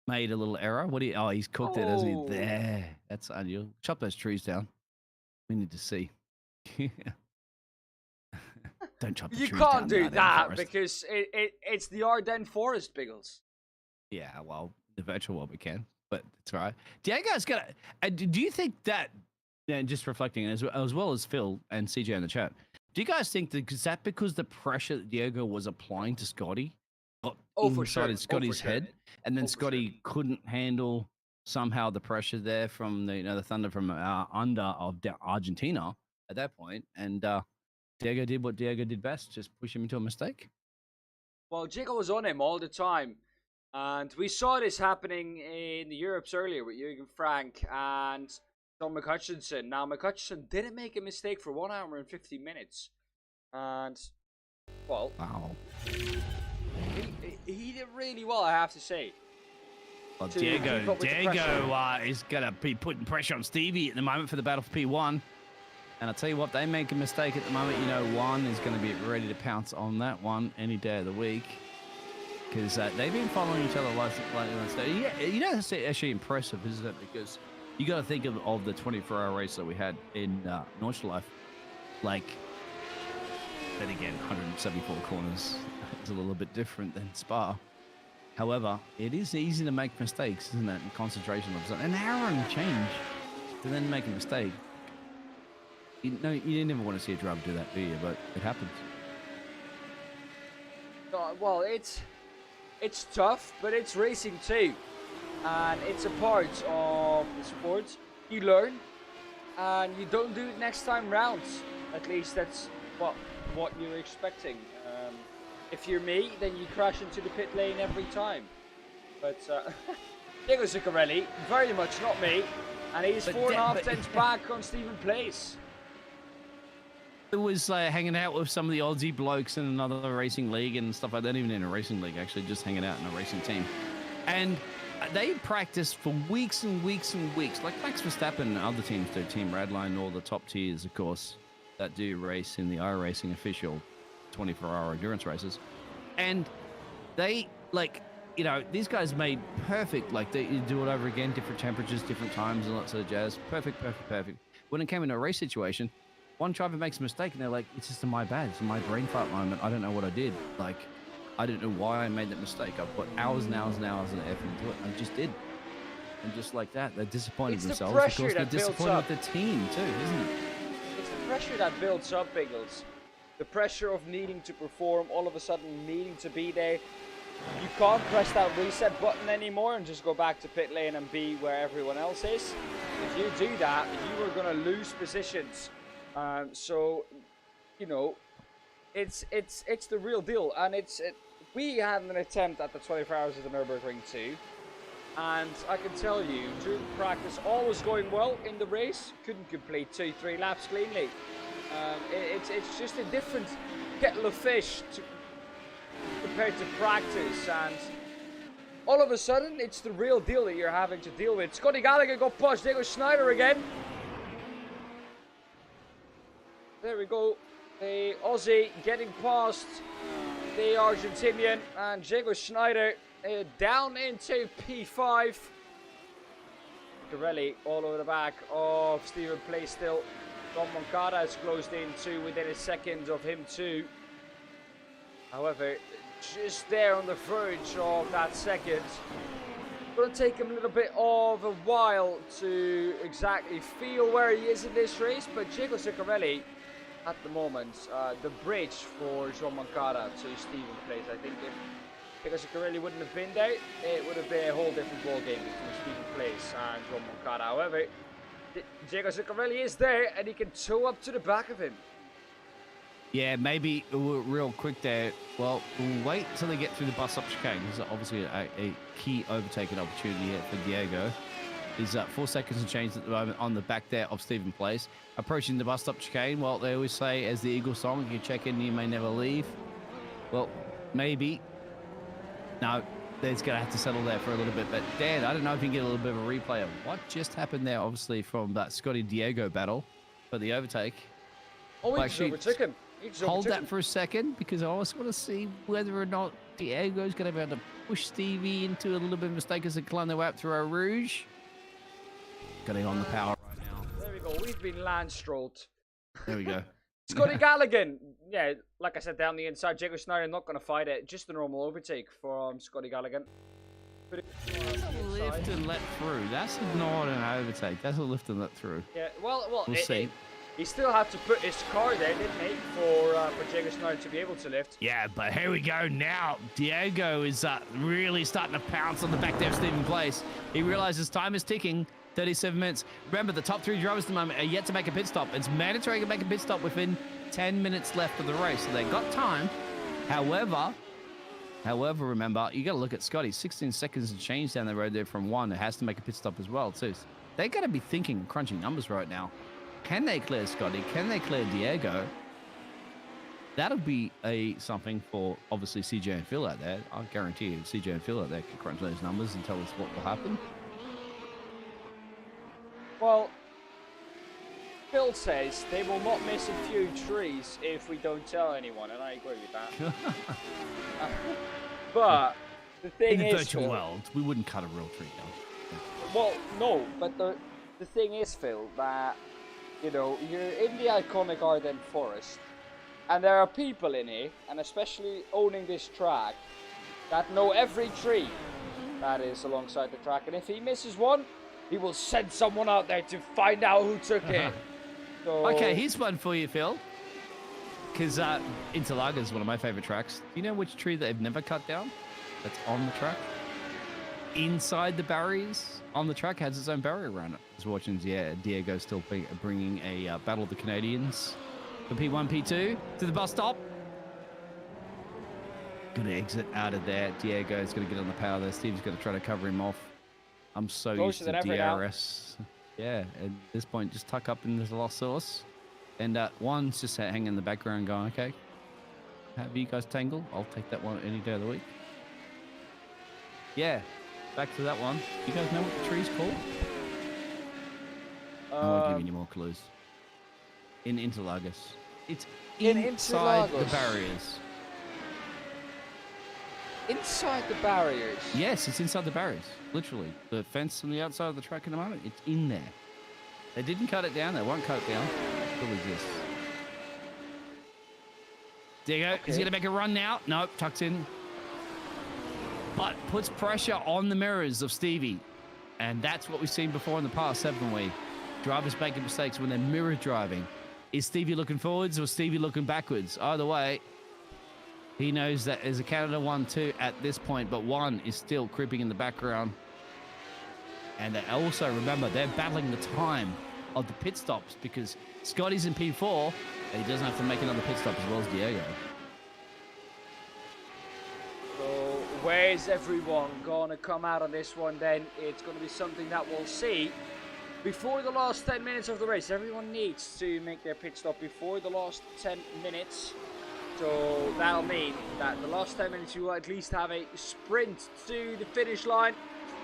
made a little error. He's cooked it, hasn't he? There. That's unusual. Chop those trees down. We need to see. Don't chop the trees down. You can't do that because it's the Ardennes Forest, Biggles. Yeah, well, the virtual world we can, but it's all right. Diego's got do you think that, just reflecting as well as Phil and CJ in the chat, do you guys think that is that because the pressure that Diego was applying to Scotty got inside Scotty's head, and then Scotty couldn't handle somehow the pressure there from the Thunder from under of Argentina at that point, and Diego did what Diego did best, just push him into a mistake? Well, Diego was on him all the time. And we saw this happening in the Europes earlier with Jürgen Frank and John McHutchinson. Now, McHutchinson didn't make a mistake for 1 hour and 50 minutes. And, well, wow. He did really well, I have to say. Well, Diego is going to be putting pressure on Stevie at the moment for the battle for P1. And I'll tell you what, they make a mistake at the moment. One is going to be ready to pounce on that one any day of the week. Because they've been following each other like yeah, that's actually impressive, isn't it? Because you got to think of the 24-hour race that we had in Nordschleife. Like, then again, 174 corners is a little bit different than Spa. However, it is easy to make mistakes, isn't it? And concentration levels. An hour and change to then make a mistake. You never want to see a driver do that, do you? But it happens. Well, it's tough, but it's racing too, and it's a part of the sport. You learn, and you don't do it next time round. At least that's what you're expecting. If you're me, then you crash into the pit lane every time. But Diego Zuccarelli, very much not me, and he's 4.5 tenths back on Stephen Place. It was hanging out with some of the Aussie blokes in another racing league and stuff like that, even in a racing league, actually, just hanging out in a racing team. And they practice for weeks and weeks and weeks, like Max Verstappen and other teams do, Team Radline, all the top tiers, of course, that do race in the iRacing official 24-hour endurance races. And they, like, you know, these guys made perfect, like, they do it over again, different temperatures, different times, and lots of jazz. Perfect, perfect, perfect. When it came into a race situation, one driver makes a mistake, and they're like, it's just my bad. It's my brain fart moment. I don't know what I did. Like, I don't know why I made that mistake. I've put hours and hours and hours and effort into it. I just did. And just like that, they're disappointed themselves. Of course, they're disappointed with the team, too, isn't it? It's the pressure that builds up, Biggles. The pressure of needing to perform, all of a sudden needing to be there. You can't press that reset button anymore and just go back to pit lane and be where everyone else is. If you do that, you are going to lose positions. So, you know, it's the real deal. And we had an attempt at the 24 Hours of the Nürburgring 2. And I can tell you, during practice, all was going well in the race. Couldn't complete 2-3 laps cleanly. It's just a different kettle of fish compared to practice, and all of a sudden it's the real deal that you're having to deal with. Scotty Gallagher got pushed. There goes Schneider again. There we go. The Aussie getting past the Argentinian, and Diego Schneider down into P5. Pirelli all over the back of Stephen Place still. John Moncada has closed in too, within a second of him too. However, just there on the verge of that second. Going to take him a little bit of a while to exactly feel where he is in this race, but Diego Ciccarelli at the moment, the bridge for Joan Moncada to Stephen Place. I think if Diego Ciccarelli wouldn't have been there, it would have been a whole different ball game between Stephen Place and Joan Moncada. However, Diego Ciccarelli is there, and he can tow up to the back of him. Yeah, maybe real quick there. Well, we'll wait till they get through the bus stop chicane. This is obviously a key overtaking opportunity here for Diego. He's 4 seconds and change at the moment on the back there of Stephen Place. Approaching the bus stop chicane. Well, they always say, as the Eagle song, if you check in, you may never leave. Well, maybe. No, they're going to have to settle there for a little bit. But Dan, I don't know if you can get a little bit of a replay of what just happened there, obviously, from that Scotty Diego battle for the overtake. Oh, he just overtook him. Hold that for a second, because I also want to see whether or not Diego's going to be able to push Stevie into a little bit of mistake as they climb their way up through our Rouge. Getting on the power right now. There we go. We've been land-strolled. There we go. Scotty Gallagher. Yeah, like I said, down the inside. Diego Schneider not going to fight it. Just a normal overtake from Scotty Gallagher. That's a lift and let through. That's not an overtake. That's a lift and let through. Yeah, well, we'll see. He still had to put his car there, didn't he, for Diego Schneider to be able to lift. Yeah, but here we go now. Diego is really starting to pounce on the back there of Stephen Place. He realizes time is ticking. 37 minutes. Remember, the top 3 drivers at the moment are yet to make a pit stop. It's mandatory to make a pit stop within 10 minutes left of the race, so they've got time. However, remember, you got to look at Scotty. 16 seconds and change down the road there from 1. It has to make a pit stop as well, too. So they got to be thinking, crunching numbers right now. Can they clear Scotty? Can they clear Diego? That'll be something for, obviously, CJ and Phil out there. I guarantee you, CJ and Phil out there can crunch those numbers and tell us what will happen. Well, Phil says they will not miss a few trees if we don't tell anyone, and I agree with that. But the thing is, in the virtual world, we wouldn't cut a real tree down. Well, no, but the thing is, Phil, that, you know, you're in the iconic Ardennes Forest, and there are people in here, and especially owning this track, that know every tree that is alongside the track, and if he misses one, he will send someone out there to find out who took it. So... Okay, here's one for you, Phil. Because Interlaga is one of my favorite tracks. Do you know which tree they've never cut down that's on the track? Inside the barriers on the track has its own barrier around it. I was watching Diego still bringing a Battle of the Canadians for P1, P2 to the bus stop. Gonna exit out of there. Diego's gonna get on the power there. Steve's gonna try to cover him off. I'm so used to DRS. Yeah, at this point, just tuck up into the lost source. And one's just hanging in the background going, okay, have you guys tangled? I'll take that one any day of the week. Yeah, back to that one. You guys know what the tree's called? I won't give you any more clues. In Interlagos. It's inside the barriers. Inside the barriers? Yes, it's inside the barriers. Literally. The fence on the outside of the track in the moment, it's in there. They didn't cut it down. They won't cut it down. It still exists. There you go. Okay. Is he going to make a run now? Nope, tucks in. But puts pressure on the mirrors of Stevie. And that's what we've seen before in the past, haven't we? Drivers making mistakes when they're mirror driving. Is Stevie looking forwards or Stevie looking backwards? Either way, he knows that there's a Canada 1-2 at this point, but 1 is still creeping in the background. And they also, remember, they're battling the time of the pit stops because Scotty's in P4 and he doesn't have to make another pit stop as well as Diego. So where's everyone going to come out on this one then? It's going to be something that we'll see before the last 10 minutes of the race. Everyone needs to make their pit stop before the last 10 minutes. So that'll mean that the last 10 minutes you will at least have a sprint to the finish line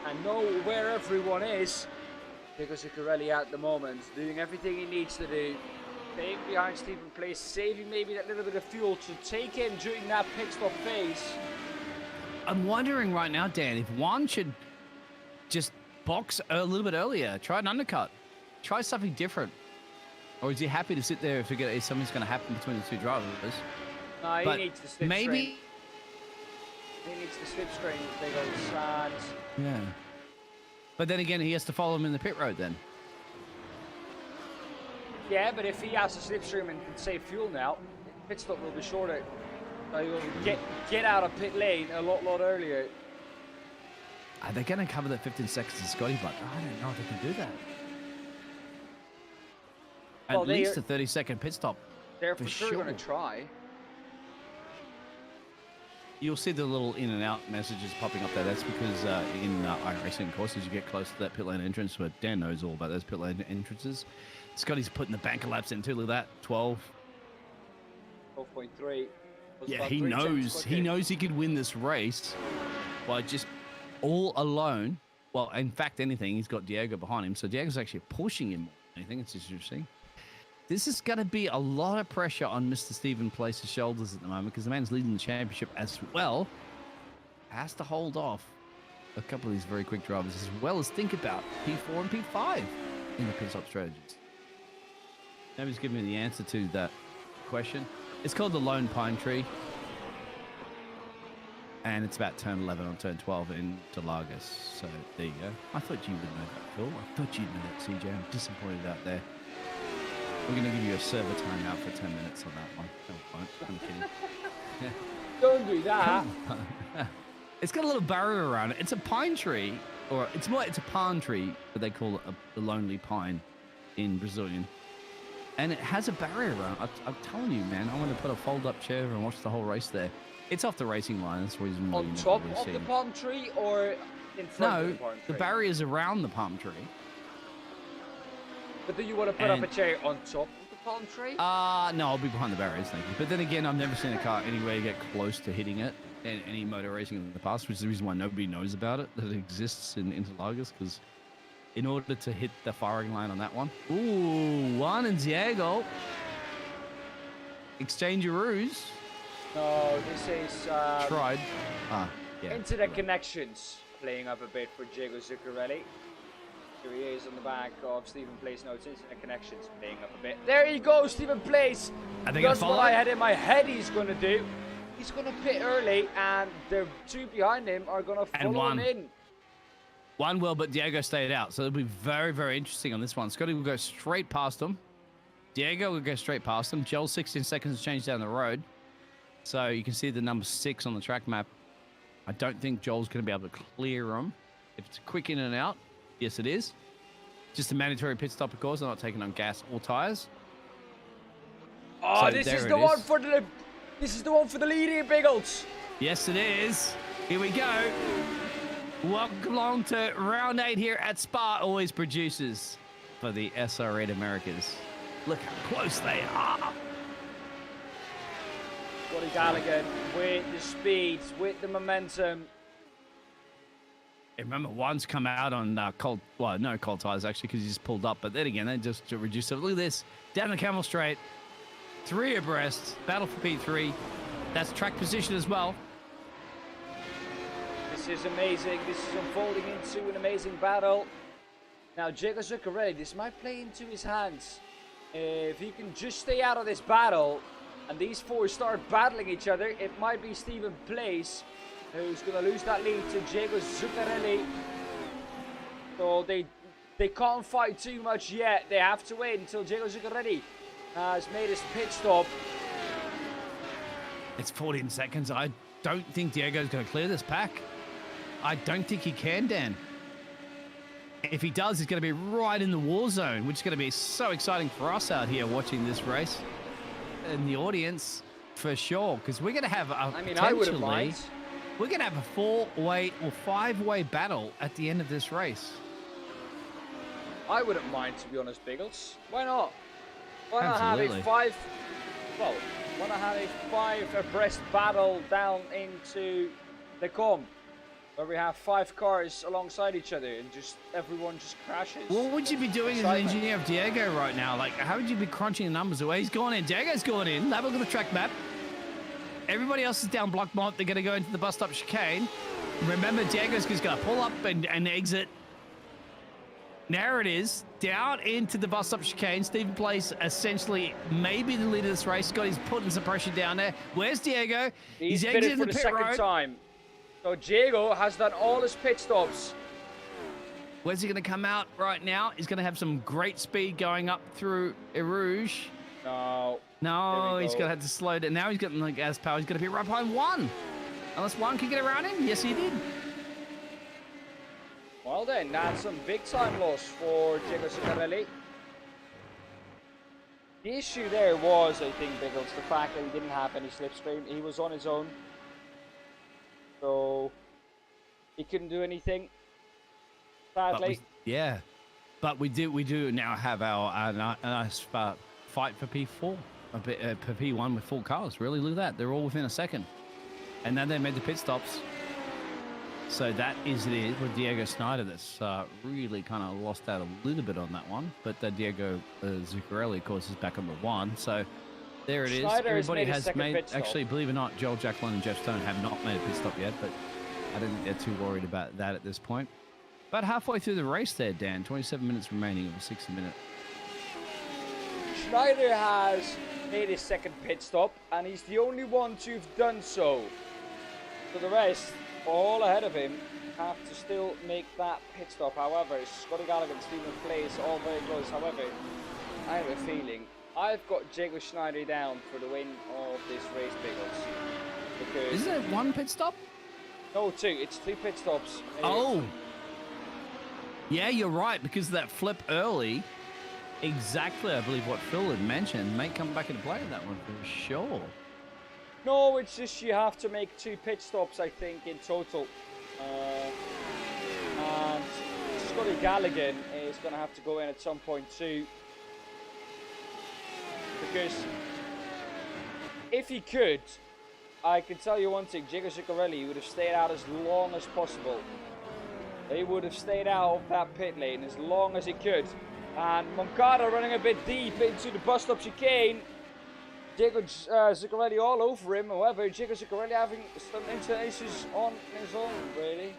and know where everyone is. Because Zuccarelli at the moment doing everything he needs to do, staying behind Stephen Place, saving maybe that little bit of fuel to take him during that pit stop phase. I'm wondering right now, Dan, if one should just box a little bit earlier, try an undercut, try something different, or is he happy to sit there if something's going to happen between the two drivers? No, he needs the slipstream. Maybe he needs the slipstream. They go sad. Yeah. But then again, he has to follow him in the pit road then. Yeah, but if he has a slipstream and can save fuel now, pit stop will be shorter. So he will get out of pit lane a lot earlier. Are they going to cover that 15 seconds to Scotty? But I don't know if they can do that. At least a 30-second pit stop. They're for sure going to try. You'll see the little in and out messages popping up there. That's because in iRacing courses, you get close to that pit lane entrance, where Dan knows all about those pit lane entrances. Scotty's putting the banker laps in too. Look at that, 12.3. Yeah, he knows. He knows he could win this race by just all alone. Well, in fact, anything, he's got Diego behind him, so Diego's actually pushing him. I think it's interesting. This is going to be a lot of pressure on Mr. Stephen Place's shoulders at the moment because the man's leading the championship as well. Has to hold off a couple of these very quick drivers as well as think about P4 and P5 in the pit stop strategies. Nobody's giving me the answer to that question. It's called the Lone Pine Tree. And it's about turn 11 on turn 12 in Interlagos. So there you go. I thought you would know that, Phil. I thought you'd know that, CJ. I'm disappointed out there. We're going to give you a server timeout for 10 minutes on that one. No, I'm kidding. Don't do that. It's got a little barrier around it. It's a pine tree, or it's a palm tree, but they call it a lonely pine in Brazilian. And it has a barrier around it. I'm telling you, man, I want to put a fold-up chair and watch the whole race there. It's off the racing line. That's the reason why. On top of the palm tree or in front of the palm tree? No, the barrier's around the palm tree. But do you want to put up a chair on top of the palm tree? No, I'll be behind the barriers, thank you. But then again, I've never seen a car anywhere get close to hitting it in any motor racing in the past, which is the reason why nobody knows about it, that it exists in Interlagos, because in order to hit the firing line on that one. Ooh, Juan and Diego. Exchange-a-roos. No, this is... Tried. Yeah. Internet connections playing up a bit for Diego Zuccarelli. Here he is on the back of Stephen Place. No, it's internet connections playing up a bit. There you go, Stephen Place. I think that's what I had in my head he's going to do. He's going to pit early, and the two behind him are going to follow him in. One will, but Diego stayed out. So it'll be very, very interesting on this one. Scotty will go straight past him. Diego will go straight past him. Joel, 16 seconds to change down the road. So you can see the number 6 on the track map. I don't think Joel's going to be able to clear him. If it's a quick in and out, yes, it is. Just a mandatory pit stop, of course. They're not taking on gas or tires. Oh, so this is the one for the... This is the one for the lead here, Biggles. Yes, it is. Here we go. Welcome along to round 8 here at Spa. Always producers for the SR8 Americas. Look how close they are. Scotty Gallagher with the speed, with the momentum. remember, one's come out on cold tires actually because he just pulled up. But then again, they just reduced it. Look at this. Down the Camel Straight. 3 abreast. Battle for P3. That's track position as well. This is amazing. This is unfolding into an amazing battle. Now, Diego Zuccarelli, this might play into his hands. If he can just stay out of this battle and these 4 start battling each other, it might be Stephen Place who's going to lose that lead to Diego Zuccarelli. So they can't fight too much yet. They have to wait until Diego Zuccarelli has made his pit stop. It's 14 seconds. I don't think Diego's going to clear this pack. I don't think he can, Dan. If he does, he's going to be right in the war zone, which is going to be so exciting for us out here watching this race and the audience for sure. Because we're going to have I wouldn't mind. We're going to have a 4-way or 5-way battle at the end of this race. I wouldn't mind, to be honest, Biggles. Why not? Why not Absolutely. why not have a 5 abreast battle down into the comp, where we have 5 cars alongside each other and just everyone just crashes? What would you be doing as an engineer of Diego right now? Like, how would you be crunching the numbers away? He's gone in. Diego's gone in. Have a look at the track map. Everybody else is down Blockmont. They're going to go into the bus stop chicane. Remember, Diego's going to pull up and exit. There it is, down into the bus stop chicane. Stephen Place essentially maybe the leader of this race. Scotty's putting some pressure down there. Where's Diego? He's exiting for the second time. So Diego has done all his pit stops. Where's he going to come out right now? He's going to have some great speed going up through Erouge. No, he's going to have to slow down. Now he's getting the gas power. He's going to be right behind 1. Unless 1 can get around him. Yes, he did. Well then, that's some big time loss for Diego Zuccarelli. The issue there was, I think, Biggles, the fact that he didn't have any slipstream. He was on his own. So he couldn't do anything. Sadly. But we do now have our nice fight for P4, for P1 with 4 cars. Really, look at that. They're all within a second. And then they made the pit stops. So that is it with Diego Snyder that's really kind of lost out a little bit on that one. But Diego Zuccarelli, of course, is back on the 1. So there it is. Everybody has made, actually, believe it or not, Joel Jacqueline and Jeff Stone have not made a pit stop yet. But I don't think they're too worried about that at this point. About halfway through the race there, Dan. 27 minutes remaining of a 60-minute. Schneider has made his second pit stop, and he's the only one to have done so. For the rest, all ahead of him, have to still make that pit stop. However, Scotty Gallagher and Stephen Place all very close. However, I have a feeling I've got Diego Schneider down for the win of this race, Biggles. Because Is it 1 pit stop? no, 2. It's 3 pit stops. Oh. Yeah, you're right, because of that flip early. Exactly, I believe what Phil had mentioned may come back into play in that one for sure. No, it's just you have to make 2 pit stops, I think, in total. And Scotty Gallagher is going to have to go in at some point too. Because if he could, I can tell you one thing, Diego Zuccarelli would have stayed out as long as possible. He would have stayed out of that pit lane as long as he could. And Moncada running a bit deep into the bus stop chicane. Diego Zuccarelli all over him. However, Diego Zuccarelli having some inclinations on his own, really.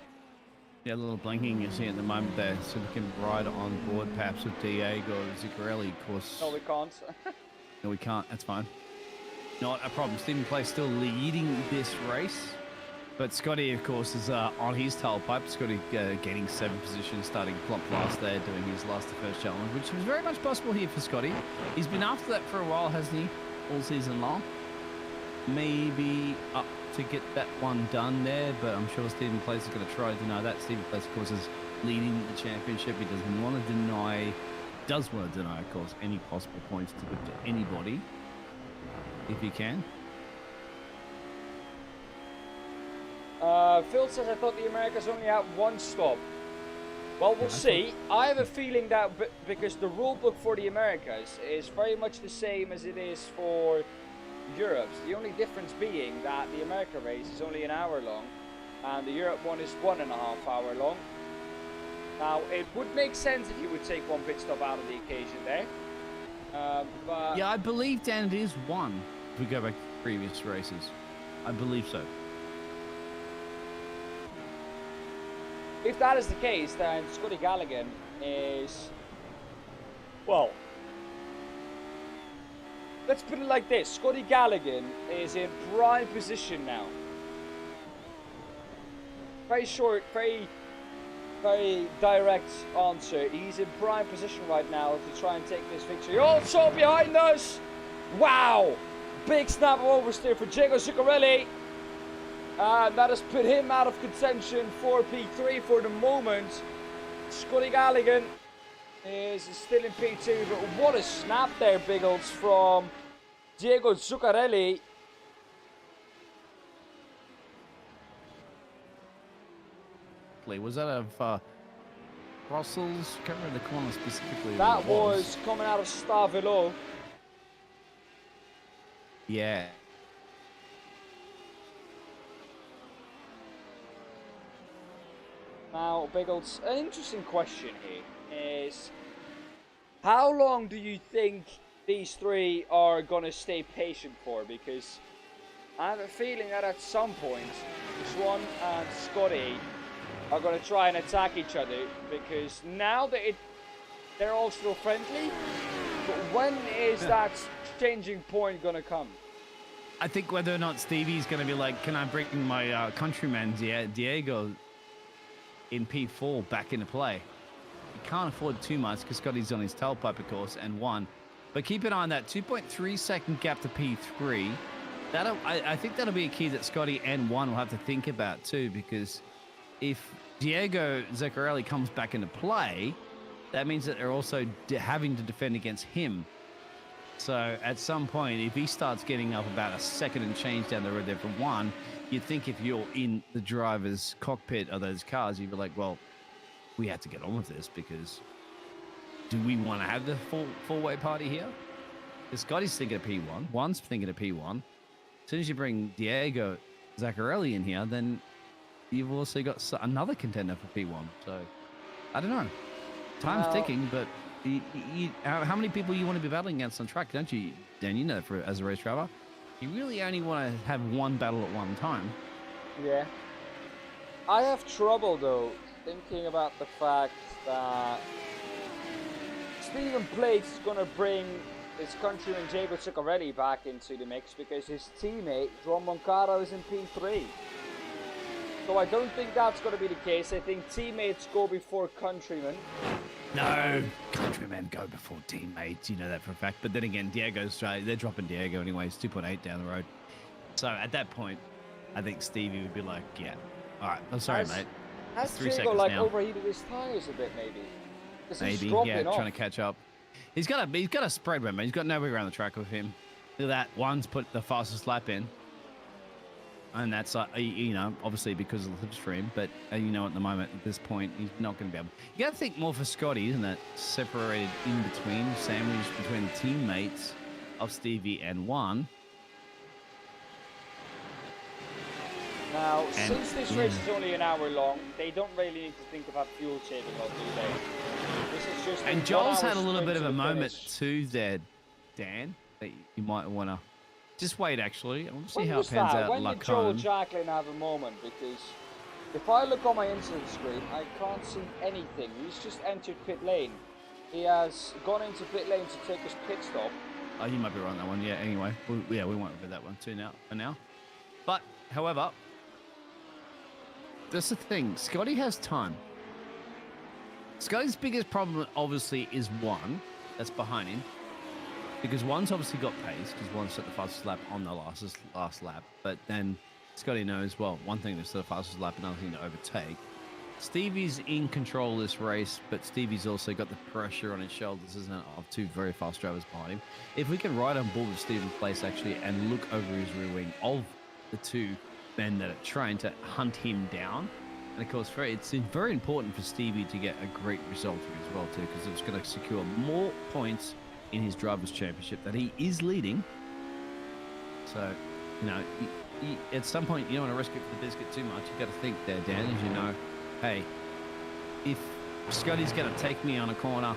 Yeah, a little blinking you see at the moment there. So we can ride on board perhaps with Diego Zuccarelli, of course. No, we can't. No, we can't. That's fine. Not a problem. Stephen Place still leading this race. But Scotty, of course, is on his tailpipe. Scotty gaining 7 positions, starting plump last there, doing his last to first challenge, which was very much possible here for Scotty. He's been after that for a while, hasn't he? All season long. Maybe up to get that one done there, but I'm sure Stephen Place is going to try to deny that. Stephen Place, of course, is leading the championship. He doesn't want to deny, of course, any possible points to give to anybody, if he can. Phil says, I thought the Americas only had 1 stop. Well, we'll see. I have a feeling that because the rule book for the Americas is very much the same as it is for Europe's. The only difference being that the America race is only an hour long and the Europe one is 1.5 hour long. Now, it would make sense if you would take one pit stop out of the occasion there. But Yeah, I believe, Dan, it is one. If we go back to previous races, I believe so. if that is the case, then Scotty Galligan is, well, let's put it like this. Scotty Galligan is in prime position now. Very short, very direct answer. He's in prime position right now to try and take this victory. Also behind us! Wow! Big snap of oversteer for Diego Zuccarelli. And that has put him out of contention for P3 for the moment. Scotty Galligan is still in P2, but what a snap there, Biggles, from Diego Zuccarelli. Was that of Brussels? Can't remember the corner specifically. That was coming out of Stavilo. Yeah. Now, Biggles, an interesting question here is, how long do you think these three are going to stay patient for? Because I have a feeling that at some point, Swan and Scotty are going to try and attack each other, because now that they're all still friendly, but when is that changing point going to come? I think whether or not Stevie's going to be like, can I bring my countryman Diego in P4 back into play? He can't afford too much because Scotty's on his tailpipe, of course, and one. But keep an eye on that 2.3 second gap to P3. I think that'll be a key that Scotty and one will have to think about too, because if Diego Zuccarelli comes back into play, that means that they're also having to defend against him. So at some point, if he starts getting up about a second and change down the road there for one, you'd think if you're in the driver's cockpit of those cars, you'd be like, well, we have to get on with this, because do we want to have the four-way party here? Because Scotty's thinking of P1, one's thinking of P1. As soon as you bring Diego Zuccarelli in here, then you've also got another contender for P1. So, I don't know. Time's ticking, but how many people you want to be battling against on track, don't you? Dan, you know that as a race driver. You really only want to have one battle at one time. Yeah. I have trouble, though, thinking about the fact that Stephen Plates is going to bring his countryman Diego Zuccarelli back into the mix, because his teammate, João Moncada, is in P3. So I don't think that's going to be the case. I think teammates go before countrymen. No, countrymen go before teammates. You know that for a fact. But then again, they're dropping Diego anyways, 2.8 down the road. So at that point, I think Stevie would be like, yeah, all right, I'm sorry, mate. Has 3 Diego seconds now. overheated his tires a bit, maybe? Maybe, yeah, trying to catch up. He's got a spread, man. He's got nobody around the track with him. Look at that. One's put the fastest lap in. And that's, obviously because of the slipstream. But, at the moment, at this point, he's not going to be able. You got to think more for Scotty, isn't it? Separated in between, sandwiched between the teammates of Stevie and one. Now, since this race is only an hour long, they don't really need to think about fuel saving, do they? This is just. And Joel's had a little bit of a moment too there, Dan, that you might want to. Just wait, actually. I want to see how it pans out. When did Joel Jacklin have a moment? Because if I look on my incident screen, I can't see anything. He's just entered pit lane. He has gone into pit lane to take his pit stop. Oh, you might be right on that one. Yeah, anyway. We won't repeat that one too for now. But, however, that's the thing. Scotty has time. Scotty's biggest problem, obviously, is one that's behind him. Because one's obviously got pace, because one's set the fastest lap on the last lap. But then Scotty knows, well, one thing to set the fastest lap, another thing to overtake. Stevie's in control of this race, but Stevie's also got the pressure on his shoulders, isn't it, of two very fast drivers behind him. If we can ride on board with Stephen Place, actually, and look over his rear wing of the two men that are trying to hunt him down. And, of course, it's very important for Stevie to get a great result here as well, too, because it's going to secure more points in his Drivers' Championship that he is leading. So, at some point, you don't want to risk it for the biscuit too much. You got to think there, Dan, as you know, hey, if Scotty's going to take me on a corner,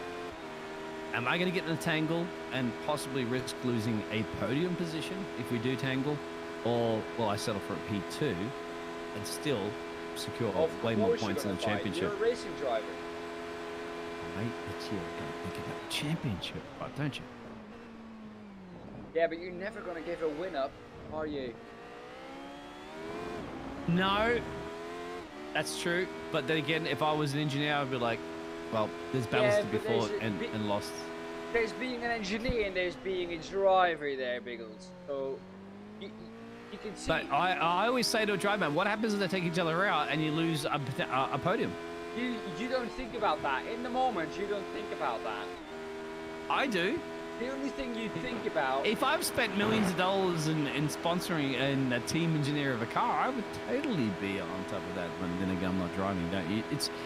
am I going to get in a tangle and possibly risk losing a podium position if we do tangle? Or will I settle for a P2 and still secure way more points in the championship? You're a racing driver. Mate, it's you. Got to think about the championship, right, don't you? Yeah, but you're never going to give a win up, are you? No, that's true. But then again, if I was an engineer, I'd be like, well, there's battles to be fought and lost. There's being an engineer and there's being a driver there, Biggles. So you can see. But I always say to a driver, what happens if they take each other out and you lose a podium? You don't think about that. In the moment, you don't think about that. I do. The only thing you think about... If I've spent millions of dollars in sponsoring and a team engineer of a car, I would totally be on top of that when then again I'm not driving, don't you?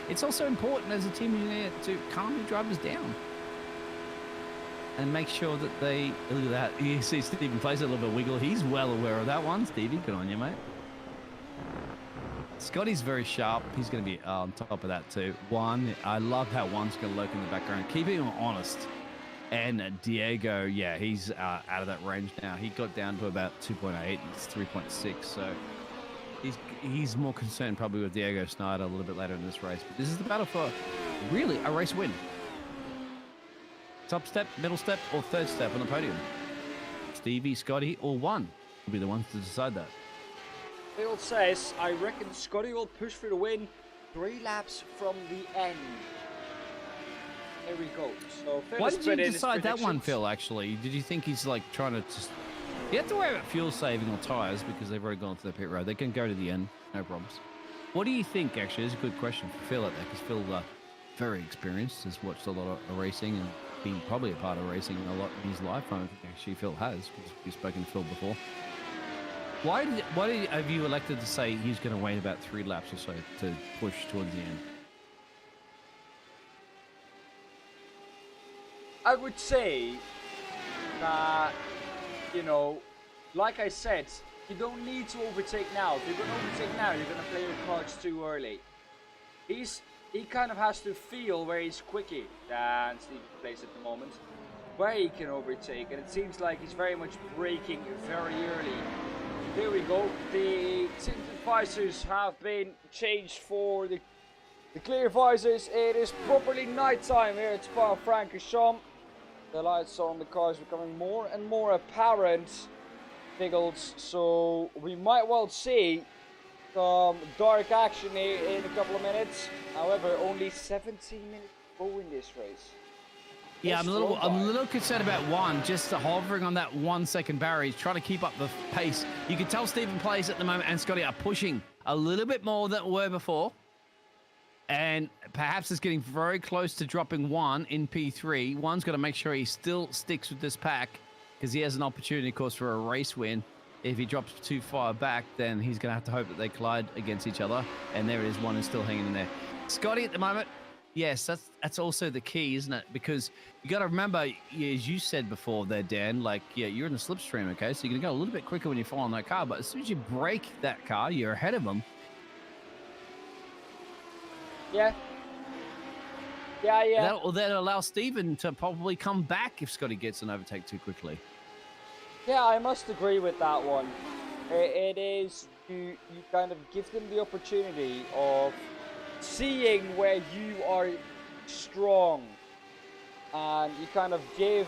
It's also important as a team engineer to calm your drivers down. And make sure that they... Look at that. You see Stephen plays a little bit of wiggle. He's well aware of that one, Stevie. Good on you, mate. Scotty's very sharp. He's going to be on top of that too. I love how one's going to lurk in the background, keeping him honest. And Diego, yeah, he's out of that range now. He got down to about 2.8. It's 3.6. So he's more concerned probably with Diego Snyder a little bit later in this race. But this is the battle for really a race win. Top step, middle step, or third step on the podium. Stevie, Scotty, or one will be the ones to decide that. Bill says, I reckon Scotty will push for the win 3 laps from the end. There we go. So why did you decide that one, Phil, actually? Did you think he's like trying to just... You have to worry about fuel saving or tyres because they've already gone to the pit road. They can go to the end, no problems. What do you think, actually? It's a good question for Phil out there because Phil, very experienced, has watched a lot of racing and been probably a part of racing a lot in his life. I don't think actually Phil has because we've spoken to Phil before. Why have you elected to say he's going to wait about 3 laps or so to push towards the end? I would say that, you know, like I said, you don't need to overtake now. If you're going to overtake now, you're going to play your cards too early. He kind of has to feel where he's quicker than Stephen plays at the moment, where he can overtake, and it seems like he's very much braking very early. Here we go. The tinted visors have been changed for the clear visors. It is properly nighttime here at Spa-Francorchamps. The lights on the cars becoming more and more apparent, Biggles. So we might well see some dark action here in a couple of minutes. However, only 17 minutes to go in this race. Yeah, I'm a little concerned about one, just hovering on that 1 second barrier. He's trying to keep up the pace. You can tell Stephen Plays at the moment and Scotty are pushing a little bit more than were before. And perhaps it's getting very close to dropping one in P3. One's got to make sure he still sticks with this pack because he has an opportunity, of course, for a race win. If he drops too far back, then he's going to have to hope that they collide against each other. And there it is, one is still hanging in there. Scotty at the moment, yes, that's also the key, isn't it? Because you got to remember, as you said before there, Dan, like, yeah, you're in the slipstream, okay? So you're going to go a little bit quicker when you fall on that car. But as soon as you break that car, you're ahead of them. Yeah. That'll allow Stephen to probably come back if Scotty gets an overtake too quickly. Yeah, I must agree with that one. It is, you kind of give them the opportunity of seeing where you are strong. And you kind of give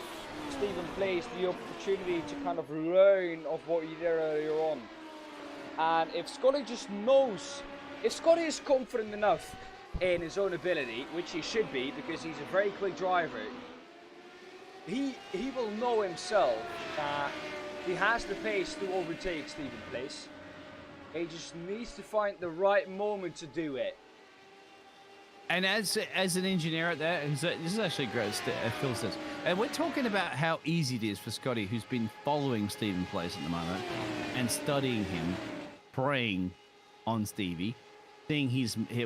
Stephen Plays the opportunity to kind of learn of what you did earlier on. And if Scotty just knows, if Scotty is confident enough in his own ability, which he should be because he's a very quick driver, he will know himself that he has the pace to overtake Stephen Place. He just needs to find the right moment to do it. And as an engineer out there, and so this is actually great, Phil says, and we're talking about how easy it is for Scotty, who's been following Stephen Place at the moment and studying him, preying on Stevie, seeing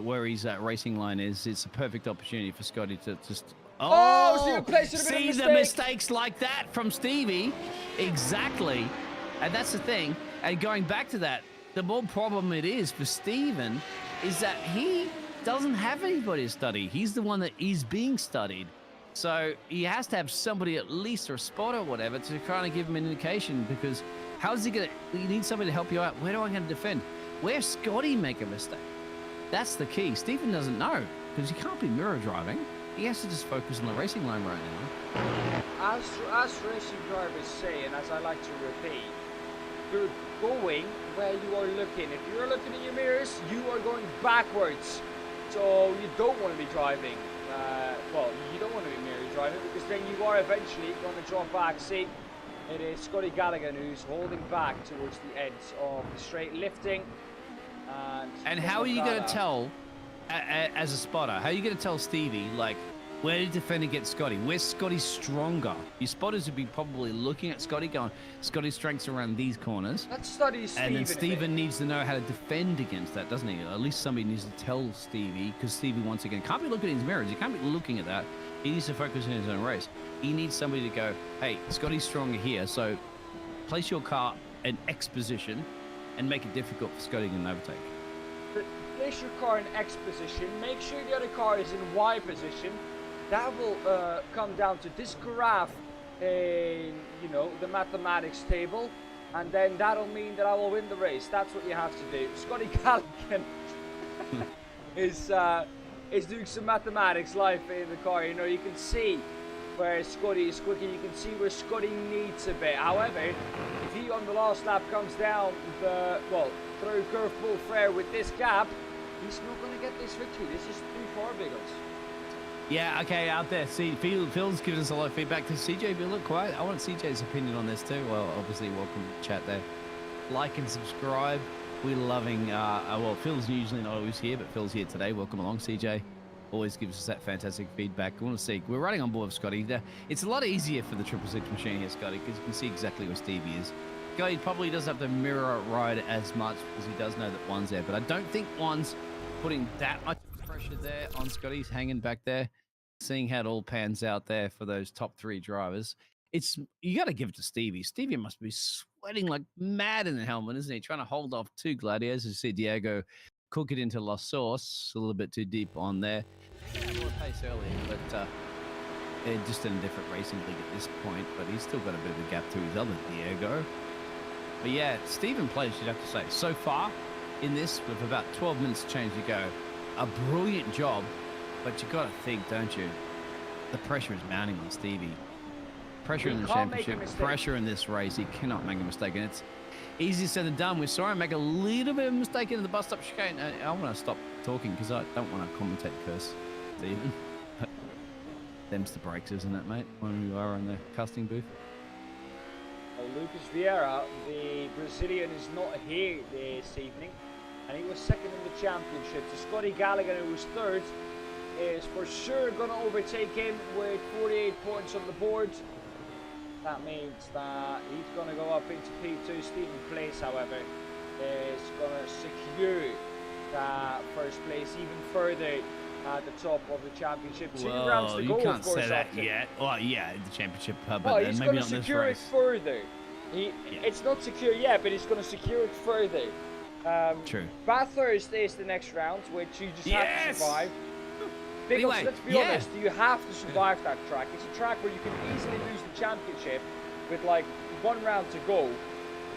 where his racing line is. It's a perfect opportunity for Scotty to just see the mistakes like that from Stevie. Exactly. And that's the thing. And going back to that, the more problem it is for Steven is that he doesn't have anybody to study. He's the one that is being studied. So he has to have somebody, at least, or a spotter or whatever, to kind of give him an indication, because how's he going to, you need somebody to help you out. Where do I going to defend? Where's Scotty make a mistake? That's the key. Steven doesn't know, because he can't be mirror driving. He has to just focus on the racing line right now. As racing drivers say, and as I like to repeat, you're going where you are looking. If you're looking in your mirrors, you are going backwards. So you don't want to be driving. Well, you don't want to be mirror driving, because then you are eventually going to drop back. See, it is Scotty Gallagher who's holding back towards the edge of the straight, lifting. And how are you going to tell, as a spotter, how are you going to tell Stevie, like, where to defend against Scotty? Where's Scotty stronger? Your spotters would be probably looking at Scotty going, Scotty's strengths around these corners. Let's study Steven. And then Steven needs to know how to defend against that, doesn't he? At least somebody needs to tell Stevie, because Stevie, once again, can't be looking at his mirrors. He can't be looking at that. He needs to focus on his own race. He needs somebody to go, hey, Scotty's stronger here, so place your car in X position and make it difficult for Scotty to get an overtake. Place your car in X position. Make sure the other car is in Y position. That will come down to this graph in, you know, the mathematics table, and then that'll mean that I will win the race. That's what you have to do. Scotty Gallagher is doing some mathematics live in the car. You know, you can see where Scotty is quicker. You can see where Scotty needs a bit. However, if he on the last lap comes down the, well, through curveball fair with this gap, he's not going to get this victory. This is too far, Biggles. Yeah, okay, out there. See, Phil's giving us a lot of feedback. Does CJ be a little quiet? I want CJ's opinion on this too. Well, obviously, welcome to the chat there. Like and subscribe. We're loving, well, Phil's usually not always here, but Phil's here today. Welcome along, CJ. Always gives us that fantastic feedback. I want to see, we're running on board with Scotty. It's a lot easier for the 666 machine here, Scotty, because you can see exactly where Stevie is. Scotty probably doesn't have to mirror ride as much, because he does know that one's there, but I don't think one's putting that much pressure there on Scotty. He's hanging back there. Seeing how it all pans out there for those top three drivers, you got to give it to Stevie. Stevie must be sweating like mad in the helmet, isn't he? Trying to hold off two gladiators. You see Diego cook it into La Sauce, a little bit too deep on there. Yeah, more pace earlier, but they're just in a different racing league at this point. But he's still got a bit of a gap to his other Diego. But yeah, Steven plays, you'd have to say, so far in this, with about 12 minutes to change to go, a brilliant job. But you got to think, don't you? The pressure is mounting on Stevie. Pressure in the championship, pressure in this race. He cannot make a mistake, and it's easier said than done. We saw him make a little bit of a mistake in the bus stop chicane. I want to stop talking because I don't want to commentate curse Steven. Them's the breaks, isn't it, mate? When you are in the casting booth. Well, Lucas Vieira, the Brazilian, is not here this evening, and he was second in the championship. So Scotty Gallagher, who was third, is for sure going to overtake him with 48 points on the board. That means that he's going to go up into P2. Stephen Place, however, is going to secure that first place even further at the top of the championship. 2 rounds to go, you can't of course, say that yet. Well, yeah, the championship, but well, he's maybe going to not secure this it race. further. It's not secure yet, but he's going to secure it further. True. Bathurst is the next round, which you just have to survive. Because Anyway, let's be honest, you have to survive that track. It's a track where you can easily lose the championship with like 1 round to go,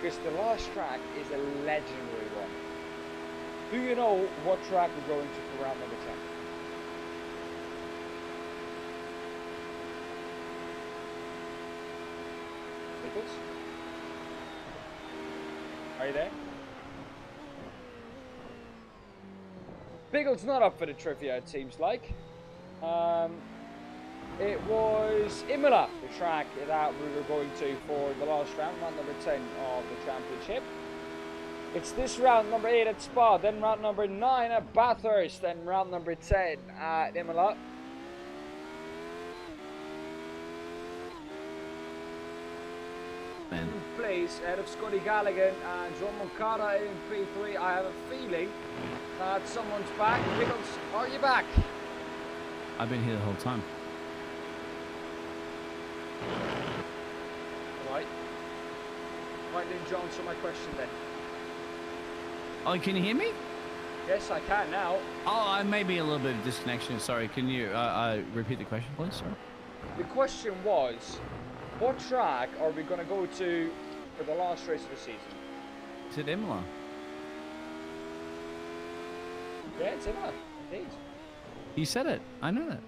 because the last track is a legendary one. Do you know what track we're going to for round number 10? Nichols? Are you there? Biggles not up for the trivia, it seems like. It was Imola, the track that we were going to for the last round number 10 of the championship. It's this round number 8 at Spa, then round number 9 at Bathurst, then round number 10 at Imola. Place ahead of Scotty Gallagher and John Moncada in P3. I have a feeling that someone's back. Biggles, are you back? I've been here the whole time. Right. Right then, John, answer my question then. Oh, can you hear me? Yes, I can now. Oh, I may be a little bit of disconnection. Sorry, can you repeat the question, please? Sorry. The question was, what track are we going to go to for the last race of the season? Is it Imola? Yeah, it's Imola, indeed. You said it. I know that.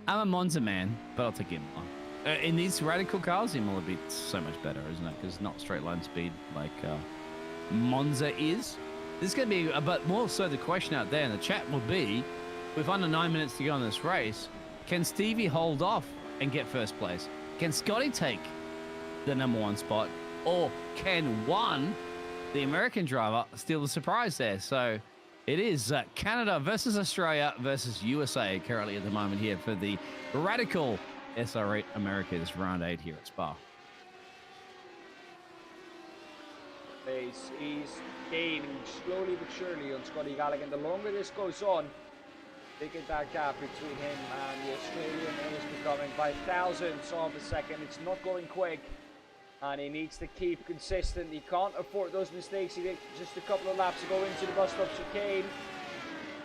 I'm a Monza man, but I'll take Imola. In these radical cars, Imola beats so much better, isn't it? Because it's not straight line speed like Monza is. There's going to be, but more so the question out there in the chat will be, with under 9 minutes to go in this race, can Stevie hold off and get first place? Can Scotty take the #1 spot? Or can one, the American driver, steal the surprise there? So it is Canada versus Australia versus USA currently at the moment here for the radical SR8 Americas round 8 here at Spa. He's gaining slowly but surely on Scotty Gallagher. The longer this goes on, bigger that gap between him and the Australian is becoming by thousandths of a second. It's not going quick, and he needs to keep consistent. He can't afford those mistakes. He did just a couple of laps to go into the bus stop chicane.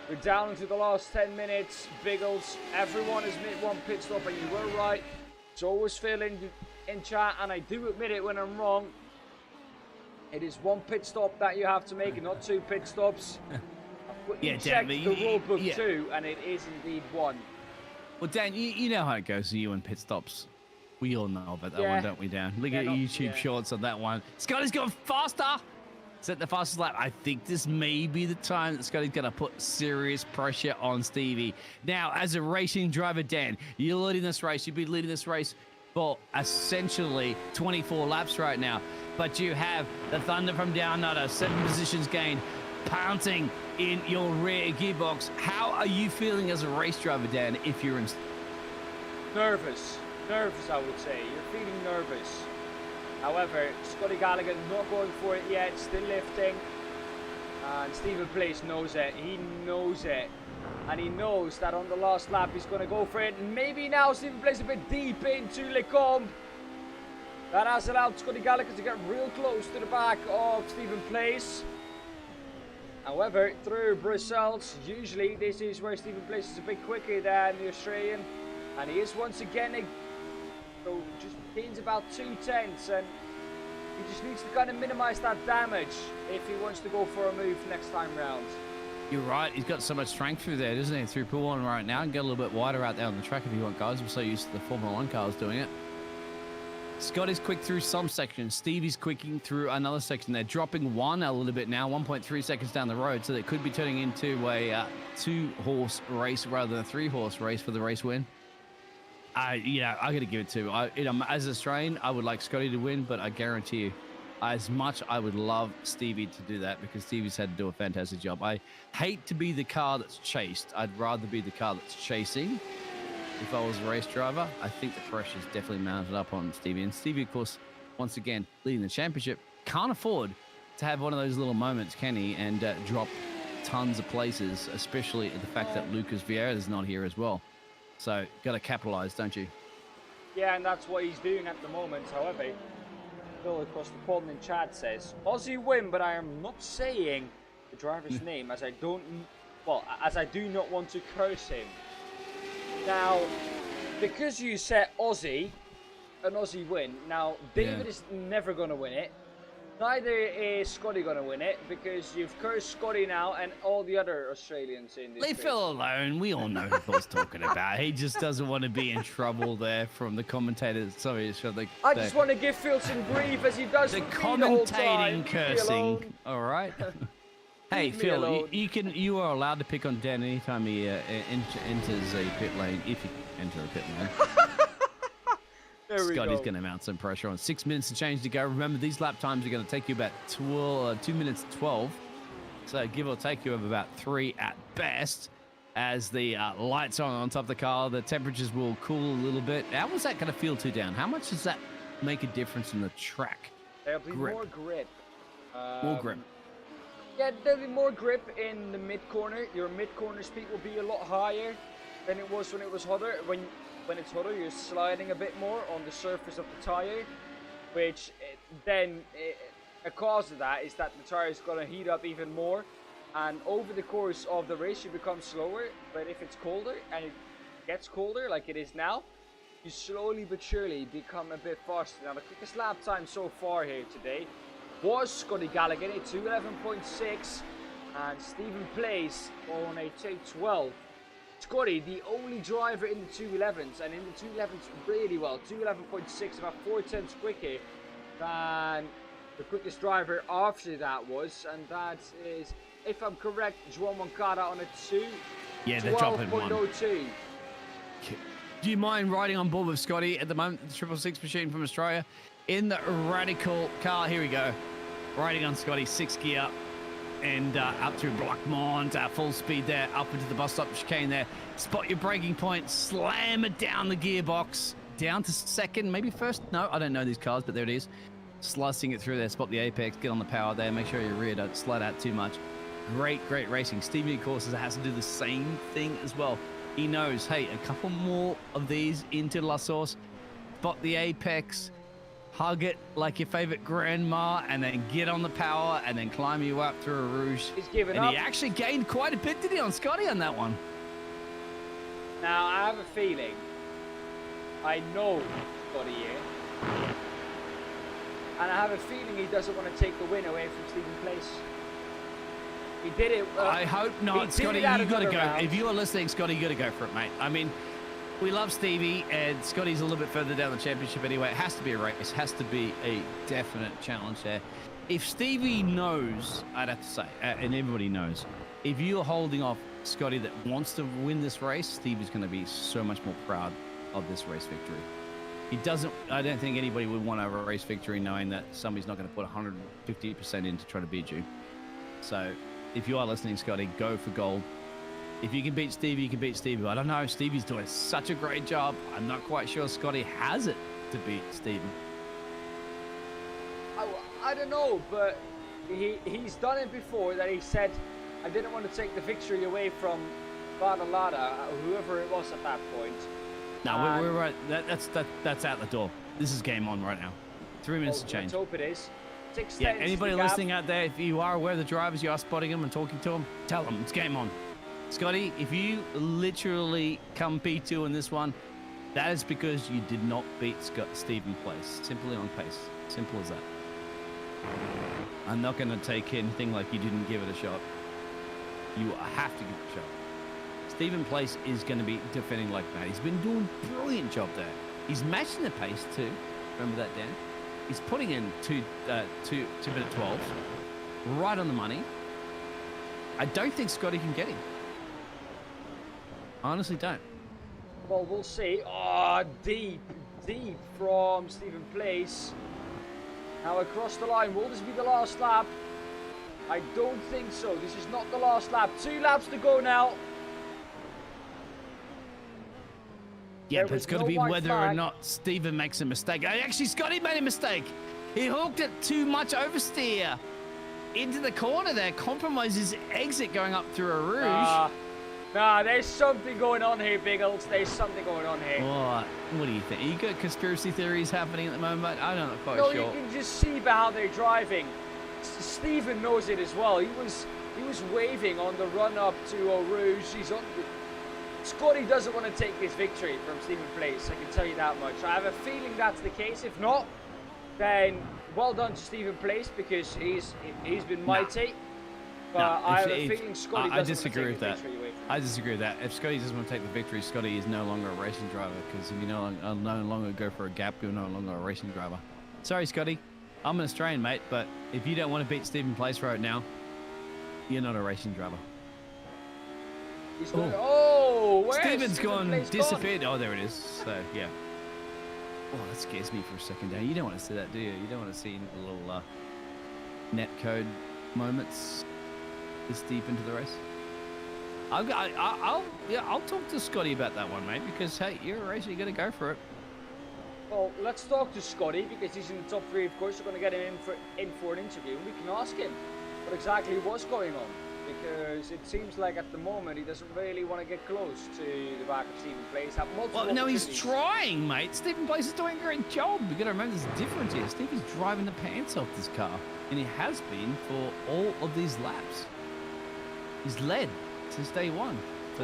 We're down into the last 10 minutes. Biggles, everyone has made one pit stop, and you were right. It's always failing in chat, and I do admit it when I'm wrong. It is one pit stop that you have to make, not 2 pit stops. Yeah, check Dan, the rule book too, and it is indeed 1. Well, Dan, you know how it goes to you in pit stops. We all know about that one, don't we, Dan? Look at YouTube shorts on that one. Scotty's going faster. Set the fastest lap. I think this may be the time that Scotty's going to put serious pressure on Stevie. Now, as a racing driver, Dan, you're leading this race. You've been leading this race for essentially 24 laps right now. But you have the Thunder from Down Under, 7 positions gained, pouncing in your rear gearbox. How are you feeling as a race driver, Dan, if you're in... Nervous, I would say. You're feeling nervous. However, Scotty Gallagher not going for it yet, still lifting. And Stephen Place knows it. He knows it. And he knows that on the last lap he's going to go for it. And maybe now Stephen Place a bit deep into Lecombe. That has allowed Scotty Gallagher to get real close to the back of Stephen Place. However, through Brussels, usually this is where Stephen Place is a bit quicker than the Australian. And he is once again, so just gains about 2 tenths. And he just needs to kind of minimize that damage if he wants to go for a move next time round. You're right. He's got so much strength through there, doesn't he? Through pool one right now. And get a little bit wider out there on the track if you want, guys. I'm so used to the Formula 1 cars doing it. Scotty's quick through some sections. Stevie's quicking through another section. They're dropping one a little bit now, 1.3 seconds down the road. So they could be turning into a 2-horse race rather than a 3-horse race for the race win. I got to give it to. As an Australian, I would like Scotty to win, but I guarantee you, as much I would love Stevie to do that because Stevie's had to do a fantastic job. I hate to be the car that's chased. I'd rather be the car that's chasing. If I was a race driver, I think the pressure is definitely mounted up on Stevie. And Stevie, of course, once again, leading the championship, can't afford to have one of those little moments, can he? And drop tons of places, especially the fact that Lucas Vieira is not here as well. So, got to capitalize, don't you? Yeah, and that's what he's doing at the moment. However, Phil across the pond in chat says, Aussie win, but I am not saying the driver's name as I do not want to curse him. Now, because you said Aussie, an Aussie win. Now, David is never going to win it. Neither is Scotty going to win it because you've cursed Scotty now and all the other Australians in this Leave Phil alone. We all know who Phil's talking about. He just doesn't want to be in trouble there from the commentators. Sorry, I just want to give Phil some grief as he does the commentating, cursing. All right. Hey, Phil, you are allowed to pick on Dan anytime he enters a pit lane, if you enter a pit lane. Scotty's going to mount some pressure on. 6 minutes to change to go. Remember, these lap times are going to take you about 2 minutes 12. So give or take you of about 3 at best. As the lights are on top of the car, the temperatures will cool a little bit. How was that going to feel down? How much does that make a difference in the track? There'll be more grip. More grip. Yeah, there'll be more grip in the mid-corner. Your mid-corner speed will be a lot higher than it was when it was hotter. When it's hotter, you're sliding a bit more on the surface of the tire. which then a cause of that is that the tire is going to heat up even more, and over the course of the race you become slower. But if it's colder and it gets colder like it is now, you slowly but surely become a bit faster. Now the quickest lap time so far here today was Scotty Gallagher at 2:11.6, and Stephen Place on a 2:12. Scotty, the only driver in the 2:11s, and in the 2:11s really well. 2:11.6, about 4/10 quicker than the quickest driver after that was, and that is, if I'm correct, João Moncada on a 2. Yeah, they're dropping one. 12.02. Do you mind riding on board with Scotty at the moment? The 666 machine from Australia in the Radical car. Here we go. Riding on Scotty, 6 gear. And up through Blackmont, full speed there, up into the bus stop chicane there. Spot your braking point, slam it down the gearbox, down to second, maybe first. No, I don't know these cars, but there it is. Slicing it through there, spot the apex, get on the power there, make sure your rear don't slide out too much. Great racing. Stevie, of course, has to do the same thing as well. He knows, hey, a couple more of these into La Source, spot the apex, hug it like your favorite grandma, and then get on the power, and then climb you up through a Rouge. He's given up. up. He actually gained quite a bit, did he, on Scotty on that one? Now, I have a feeling, I know Scotty here, and I have a feeling he doesn't want to take the win away from Stephen Place. He did it. I hope not, Scotty. You got to go. Round. If you are listening, Scotty, you got to go for it, mate. I mean, we love Stevie, and Scotty's a little bit further down the championship anyway. It has to be a race. It has to be a definite challenge there. If Stevie knows, I'd have to say, and everybody knows, if you're holding off Scotty that wants to win this race, Stevie's going to be so much more proud of this race victory. He doesn't. I don't think anybody would want a race victory knowing that somebody's not going to put 150% in to try to beat you. So, if you are listening, Scotty, go for gold. If you can beat Stevie, you can beat Stevie. I don't know. Stevie's doing such a great job. I'm not quite sure Scotty has it to beat Stevie. I don't know, but he's done it before. That he said, I didn't want to take the victory away from Badalada, whoever it was at that point. No, we're right. That's out the door. This is game on right now. 3 minutes to change. Let's hope it is. Yeah, anybody listening out there, if you are aware of the drivers, you are spotting them and talking to them, tell them it's game on. Scotty, if you literally come P2 in this one, that is because you did not beat Stephen Place. Simply on pace. Simple as that. I'm not going to take anything like you didn't give it a shot. You have to give it a shot. Stephen Place is going to be defending like that. He's been doing a brilliant job there. He's matching the pace too. Remember that, Dan? He's putting in 2:12, right on the money. I don't think Scotty can get him. I honestly don't. Well, we'll see. Oh, deep from Stephen Place. Now across the line. Will this be the last lap? I don't think so. This is not the last lap. 2 laps to go now. Yeah, but it's got to be whether or not Stephen makes a mistake. Actually, Scotty made a mistake. He hooked it too much oversteer into the corner there. Compromises exit going up through a Rouge. Nah, there's something going on here, Biggles. There's something going on here. What do you think? You got conspiracy theories happening at the moment? I'm not quite sure. No, you can just see by how they're driving. Stephen knows it as well. He was waving on the run up to Eau Rouge. Scotty doesn't want to take this victory from Stephen Place, I can tell you that much. I have a feeling that's the case. If not, then well done to Stephen Place because he's been mighty. But I have a feeling Scotty doesn't want to take the victory away from him. I disagree with that. If Scotty doesn't want to take the victory, Scotty is no longer a racing driver because if you no longer go for a gap, you're no longer a racing driver. Sorry, Scotty. I'm an Australian, mate, but if you don't want to beat Stephen Place right now, you're not a racing driver. Stephen's gone, disappeared. Oh, there it is. So, yeah. Oh, that scares me for a second there. You don't want to see that, do you? You don't want to see little net code moments this deep into the race. I'll talk to Scotty about that one, mate, because, hey, you're a racer. You got to go for it. Well, let's talk to Scotty because he's in the top 3, of course. We're going to get him in for an interview, and we can ask him what exactly was going on. because it seems like at the moment he doesn't really want to get close to the back of Stephen Place. Have multiple Well, no, he's opportunities. trying, mate. Stephen Place is doing a great job. You got to remember, there's a difference here. Stephen's driving the pants off this car, and he has been for all of these laps. He's led since day one. The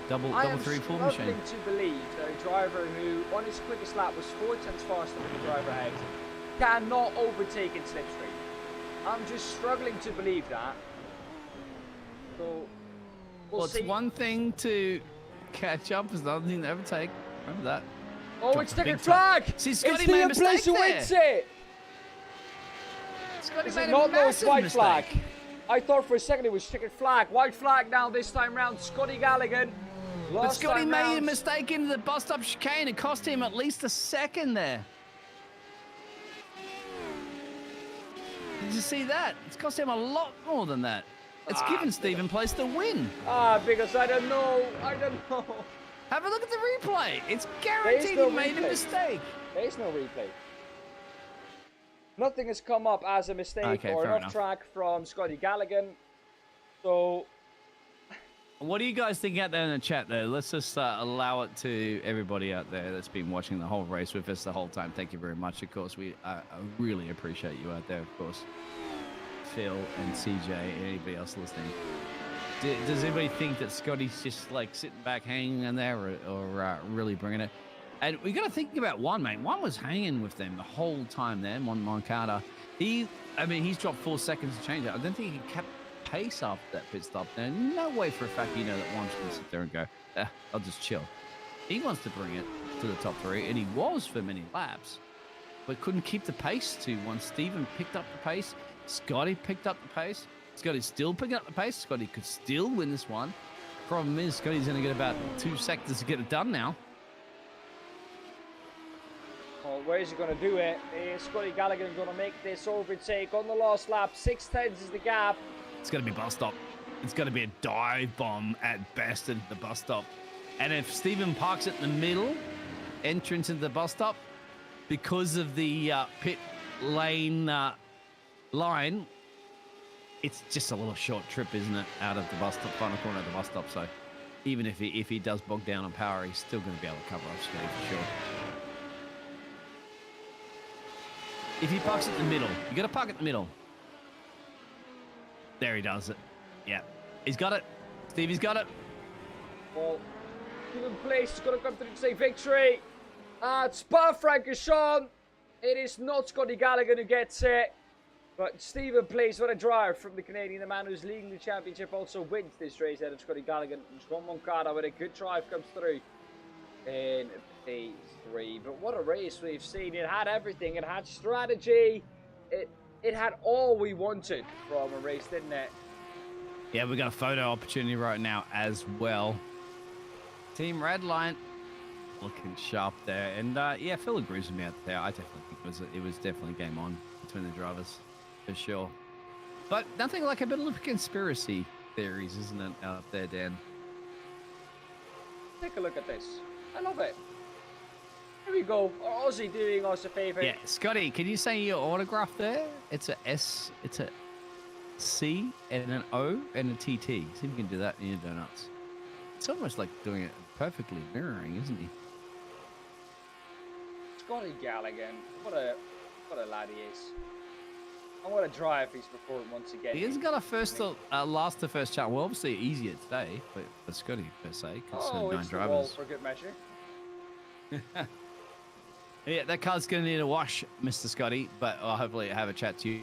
double 3-4 machine. I'm struggling to believe that a driver who on his quickest lap was 4 tenths faster than the driver ahead cannot overtake in slipstream. I'm just struggling to believe that. So we'll see. It's one thing to catch up, it's another thing to overtake. Remember that. Oh, Dropped it's a ticket big time. flag! See, It's Scotty made a the mistake place who there. wins it! Scotty Is made it a not no massive white mistake. flag? I thought for a second it was ticket flag. White flag now this time round. Scotty Gallagher. But Scotty time made a round. mistake into the bus stop chicane. It cost him at least a second there. Did you see that? It's cost him a lot more than that. It's given Stephen Place the win. Because I don't know. Have a look at the replay. It's There's guaranteed no he made a replay. mistake. There's no replay. Nothing has come up as a mistake Okay, or fair an enough. off track from Scotty Gallagher. So What do you guys think out there in the chat there? Let's just allow it to everybody out there that's been watching the whole race with us the whole time. Thank you very much. Of course, we really appreciate you out there, of course. Phil and CJ and anybody else listening. Does anybody think that Scotty's just like sitting back hanging in there or really bringing it? And we got to think about one, mate. One was hanging with them the whole time there, Moncada. He's dropped 4 seconds to change it. I don't think he kept pace after that pit stop. Now, no way for a fact you know that one's going to sit there and go, I'll just chill. He wants to bring it to the top 3, and he was for many laps, but couldn't keep the pace to once Stephen picked up the pace. Scotty picked up the pace. Scotty's still picking up the pace. Scotty could still win this one. Problem is, Scotty's going to get about 2 seconds to get it done now. well, where is he going to do it? Is Scotty Gallagher going to make this overtake on the last lap? 6 tenths is the gap. It's going to be bus stop. It's going to be a dive bomb at best at the bus stop. And if Stephen parks it in the middle, entrance into the bus stop, because of the pit lane line, it's just a little short trip, isn't it, out of the bus stop, final corner of the bus stop. So even if he does bog down on power, he's still going to be able to cover off Scotty for sure. If he parks it in the middle, you got to park it in the middle. There he does it. Yeah, he's got it. Stevie's got it. Well, Stephen Place is going to come through to say victory at Spa-Francorchamps. It is not Scotty Gallagher who gets it, but Stephen Place, what a drive from the Canadian. The man who's leading the championship also wins this race out of Scotty Gallagher. Joan Moncada with a good drive comes through in P3. But what a race we've seen. It had everything. It had strategy. It had all we wanted from a race, didn't it? Yeah, we got a photo opportunity right now as well. Team Redline looking sharp there. And yeah, Phil agrees with me out there. I definitely think it was definitely game on between the drivers, for sure. But nothing like a bit of conspiracy theories, isn't it, out there, Dan? Take a look at this. I love it. Here we go. Aussie doing us a favour. Yeah, Scotty, can you say your autograph there? It's a S, it's a C and an O and a TT. See if you can do that in your donuts. It's almost like doing it perfectly mirroring, isn't he? Scotty Gallagher. What a lad he is. And what a drive he's performed once again. He hasn't got a last to first chart. Well, obviously easier today, but for Scotty per se, because 9 it's the wall drivers. for good measure. Yeah, that car's going to need a wash, Mr. Scotty, but I'll hopefully have a chat to you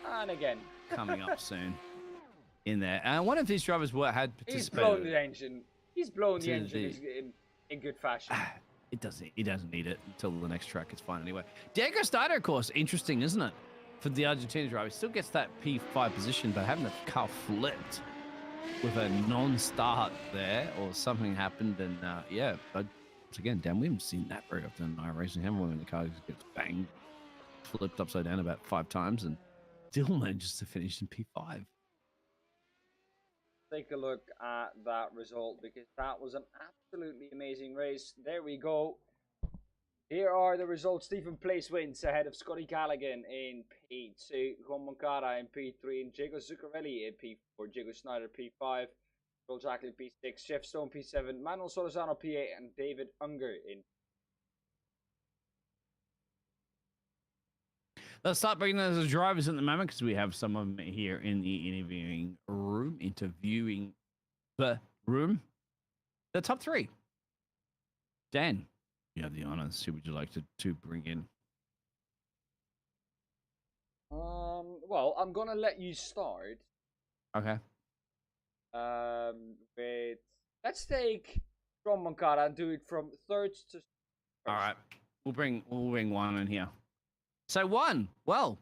And again. coming up soon in there. And one of these drivers had He's participated. blown the engine. He's blown the To engine in good fashion. He doesn't need it until the next track. It's fine anyway. Diego Steiner, of course, interesting, isn't it? For the Argentina driver, he still gets that P5 position, but having the car flipped with a non-start there, or something happened, and yeah, but once again, Dan, we haven't seen that very often in iRacing, haven't we? When the car gets banged, flipped upside down about 5 times, and still manages to finish in P5. Take a look at that result, because that was an absolutely amazing race. There we go. Here are the results. Stephen Place wins ahead of Scotty Callaghan in P2, Juan Moncada in P3, and Jago Zuccarelli in P4, Jago Snyder P5, Joel Jacklin P6, Jeff Stone P7, Manuel Solozano P8, and David Unger in. Let's start bringing those drivers at the moment because we have some of them here in the interviewing room, the top three. Dan, you have the honors. Who would you like to bring in? Well, I'm gonna let you start. Okay. With let's take from Moncada and do it from third to first. All right. We'll bring one in here. So one, well,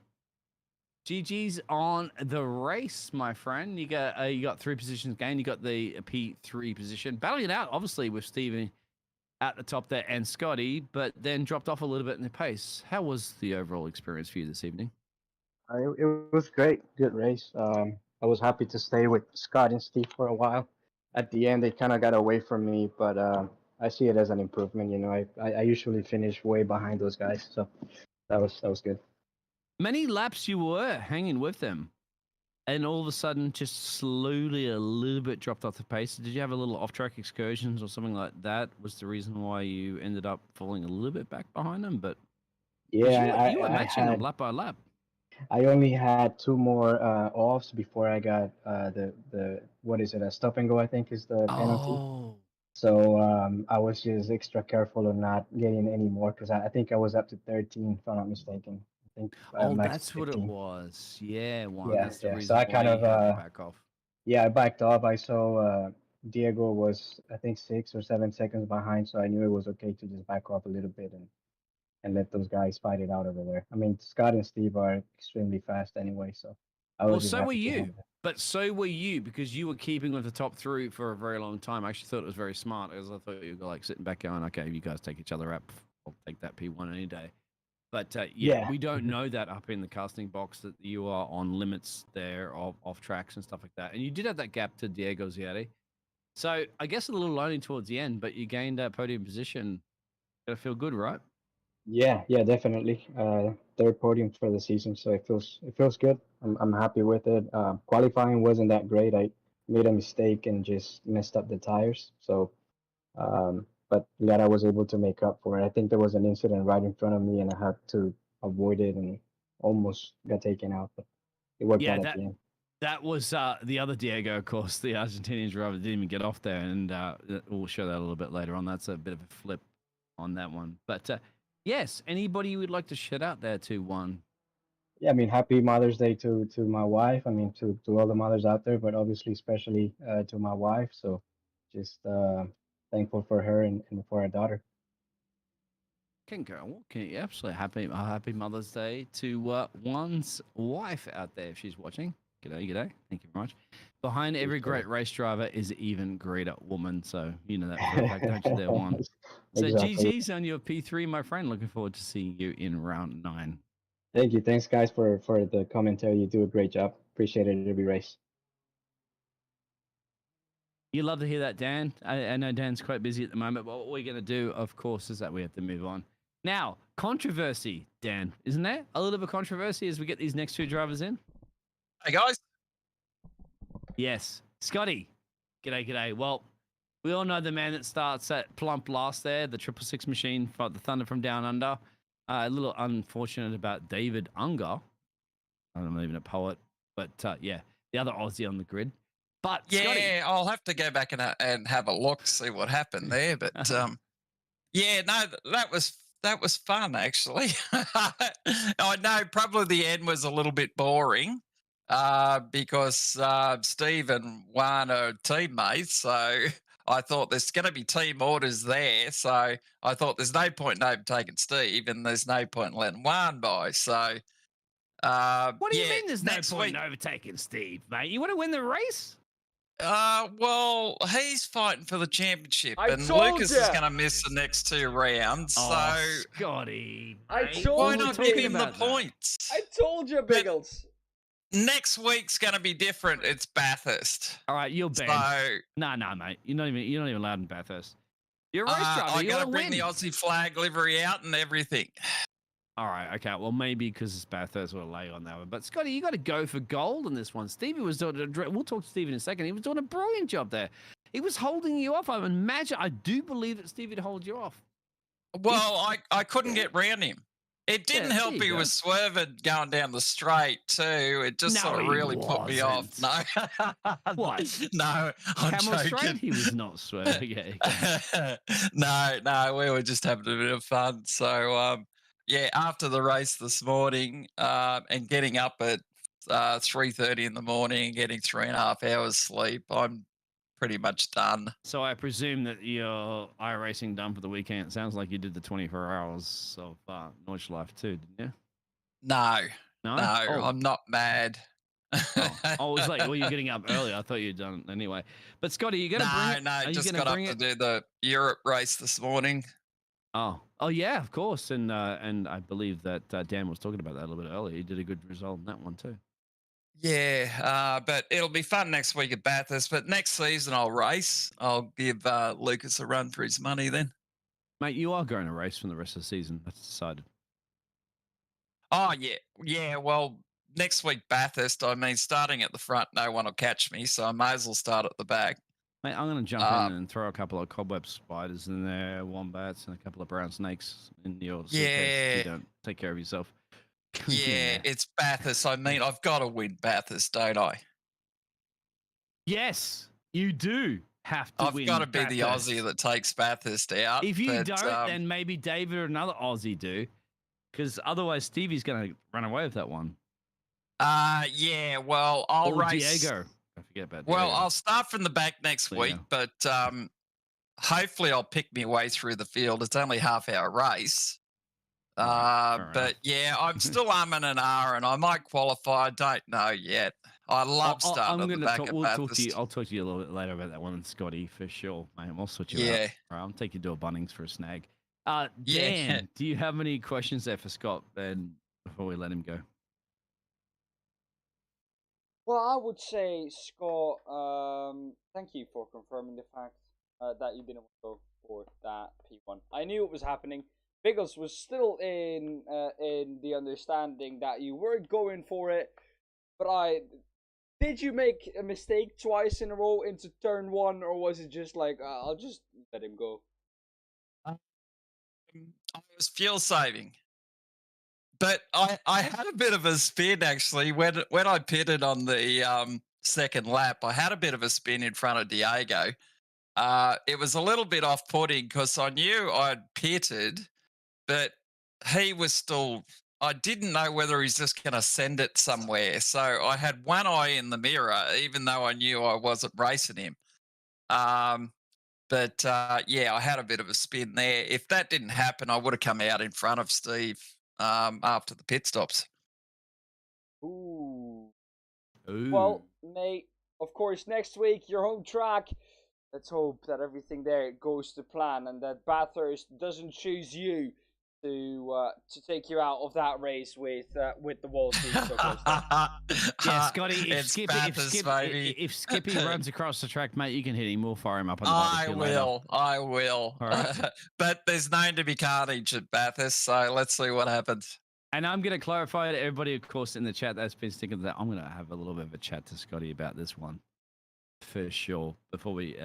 GG's on the race, my friend. You got 3 positions gained. You got the P3 position, battling it out, obviously, with Steven at the top there and Scotty, but then dropped off a little bit in the pace. How was the overall experience for you this evening? It was great, good race. I was happy to stay with Scott and Steve for a while. At the end, they kind of got away from me, but I see it as an improvement. You know, I usually finish way behind those guys, so that was good. Many laps you were hanging with them, and all of a sudden, just slowly a little bit dropped off the pace. Did you have a little off-track excursions or something like that? Was the reason why you ended up falling a little bit back behind them? But yeah, you were matching them lap by lap. I only had 2 more offs before I got the what is it, a stop and go, I think is the penalty. Oh. So I was just extra careful of not getting any more because I think I was up to 13 if I'm not mistaken. I think That's 15. What it was. Yeah, that's the reason so I kind of back off. Yeah, I backed off. I saw Diego was, I think, 6 or 7 seconds behind, so I knew it was okay to just back off a little bit and let those guys fight it out over there. I mean, Scott and Steve are extremely fast anyway, so I was. Well, so were you, but so were you because you were keeping with the top 3 for a very long time. I actually thought it was very smart because I thought you were like sitting back going, okay, you guys take each other up. I'll take that P1 any day. But yeah, we don't know that up in the casting box that you are on limits there off tracks and stuff like that. And you did have that gap to Diego Ziadi. So I guess a little lonely towards the end, but you gained that podium position. Gotta feel good, right? Yeah, definitely. 3rd podium for the season, so it feels good. I'm happy with it. Qualifying wasn't that great. I made a mistake and just messed up the tires. So, but glad I was able to make up for it. I think there was an incident right in front of me, and I had to avoid it and almost got taken out. But it worked out at the end. That was the other Diego, of course, the Argentinian driver didn't even get off there, and we'll show that a little bit later on. That's a bit of a flip on that one. But yes, anybody you would like to shout out there to one? Yeah, I mean, happy Mother's Day to my wife. I mean, to all the mothers out there, but obviously especially to my wife. So just thankful for her and for our daughter. Absolutely happy Mother's Day to one's wife out there if she's watching. G'day. Thank you very much. Behind every great race driver is an even greater woman. So you know that for a fact, don't you there, one? So exactly. GG's on your P3, my friend. Looking forward to seeing you in round 9. Thank you. Thanks, guys, for the commentary. You do a great job. Appreciate it every race. You love to hear that, Dan. I know Dan's quite busy at the moment, but what we're going to do, of course, is that we have to move on. Now, controversy, Dan. Isn't there a little bit of controversy as we get these next 2 drivers in? Hey, guys. Yes. Scotty. G'day. Well, we all know the man that starts at plump last there, the 666 machine, for the Thunder from Down Under. A little unfortunate about David Unger. I'm not even a poet, but yeah, the other Aussie on the grid. But yeah, Scotty, I'll have to go back and have a look, see what happened there. But yeah, no, that was fun actually. I know probably the end was a little bit boring because Steve and Juan are teammates, so I thought there's going to be team orders there. So I thought there's no point in overtaking Steve, and there's no point in letting Juan by. So what do you mean there's no point in overtaking Steve, mate? You want to win the race? Well, he's fighting for the championship, and Lucas is going to miss the next 2 rounds. Oh, so, Scotty, why not give him the points? I told you, Biggles. Next week's going to be different. It's Bathurst. All right, you're banned. No, mate. You're not even allowed in Bathurst. You're a race driver. I You got to want to bring win. the Aussie flag livery out and everything. All right, okay. Well, maybe because it's Bathurst, we'll lay on that one. But Scotty, you got to go for gold in this one. Stevie was doing. We'll talk to Stevie in a second. He was doing a brilliant job there. He was holding you off. I do believe that Stevie would hold you off. Well, I couldn't get round him. It didn't Yeah, help there you he go. was swerving going down the straight too. It just No, sort of he really put me off. wasn't. No. What? No, I'm Camel joking. straight, he was not swerving. Yeah. No, we were just having a bit of fun. So, yeah, after the race this morning, and getting up at 3:30 in the morning, getting 3.5 hours sleep, I'm pretty much done. So I presume that you're iRacing done for the weekend. It sounds like you did the 24 hours of Nordschleife too, didn't you? No, No? no, Oh. I'm not mad. Oh, it was like, well, you're getting up early. I thought you'd done it anyway. But Scotty, you gonna bring it? No, Are you just gonna got up bring to it? do the Europe race this morning. Oh yeah, of course. And I believe that Dan was talking about that a little bit earlier. He did a good result in that one too. Yeah, but it'll be fun next week at Bathurst. But next season I'll race. I'll give Lucas a run for his money then. Mate, you are going to race from the rest of the season. That's decided. Oh yeah. Well, next week Bathurst. I mean, starting at the front, no one will catch me, so I may as well start at the back. Mate, I'm going to jump in and throw a couple of cobweb spiders in there, wombats, and a couple of brown snakes in your suitcase if you don't take care of yourself. Yeah, it's Bathurst. I mean, I've got to win Bathurst, don't I? Yes, you do have to win. I've got to be the Bathurst. Aussie that takes Bathurst out. If you don't, then maybe David or another Aussie do, because otherwise Stevie's going to run away with that one. Yeah. Well, I'll race. Diego. I forget about Diego. Well, I'll start from the back next week, but hopefully I'll pick my way through the field. It's only half-hour race. But yeah, I'm still umming and ahhing. I might qualify. I don't know yet. I love starting at the back of Bathurst. I'll talk to you a little bit later about that one, Scotty, for sure, mate. I'll switch you Yeah. out. All right, I'll take you to a Bunnings for a snag. Dan, do you have any questions there for Scott before we let him go? Well, I would say, Scott, thank you for confirming the fact that you didn't want to go for that P1. I knew it was happening. Biggles was still in the understanding that you were going for it, but did you make a mistake twice in a row into turn one, or was it just like I'll just let him go? I was fuel saving. But I had a bit of a spin actually when I pitted on the second lap. I had a bit of a spin in front of Diego. It was a little bit off-putting because I knew I'd pitted, but he was still. I didn't know whether he's just going to send it somewhere. So I had one eye in the mirror, even though I knew I wasn't racing him. But yeah, I had a bit of a spin there. If that didn't happen, I would have come out in front of Steve after the pit stops. Ooh. Ooh. Well, mate, of course, next week, your home track. Let's hope that everything there goes to plan and that Bathurst doesn't choose you to take you out of that race with the wall seats. Yeah, Scotty, if Skippy runs across the track, mate, you can hit him. We'll fire him up on the barbecue I will. All right. But there's known to be carnage at Bathurst, so let's see what happens. And I'm going to clarify to everybody, of course, in the chat that's been sticking to that. I'm going to have a little bit of a chat to Scotty about this one for sure before we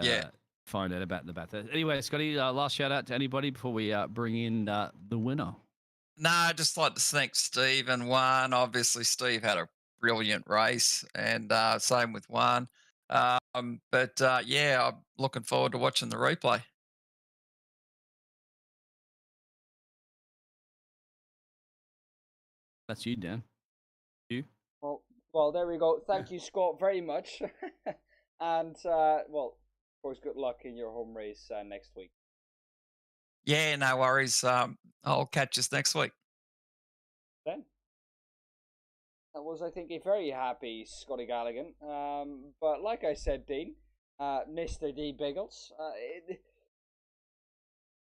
find out about the Bathurst. Anyway, Scotty, last shout out to anybody before we bring in the winner. No, I'd just like to thank Steve and Juan. Obviously, Steve had a brilliant race, and same with Juan. But yeah, I'm looking forward to watching the replay. That's you, Dan. You? Well, there we go. Thank you, Scott, very much. And, well, of course, good luck in your home race next week. Yeah, no worries. I'll catch us next week. Then. That was, I think, a very happy Scotty Galligan. But like I said, Dean, Mr. D. Biggles,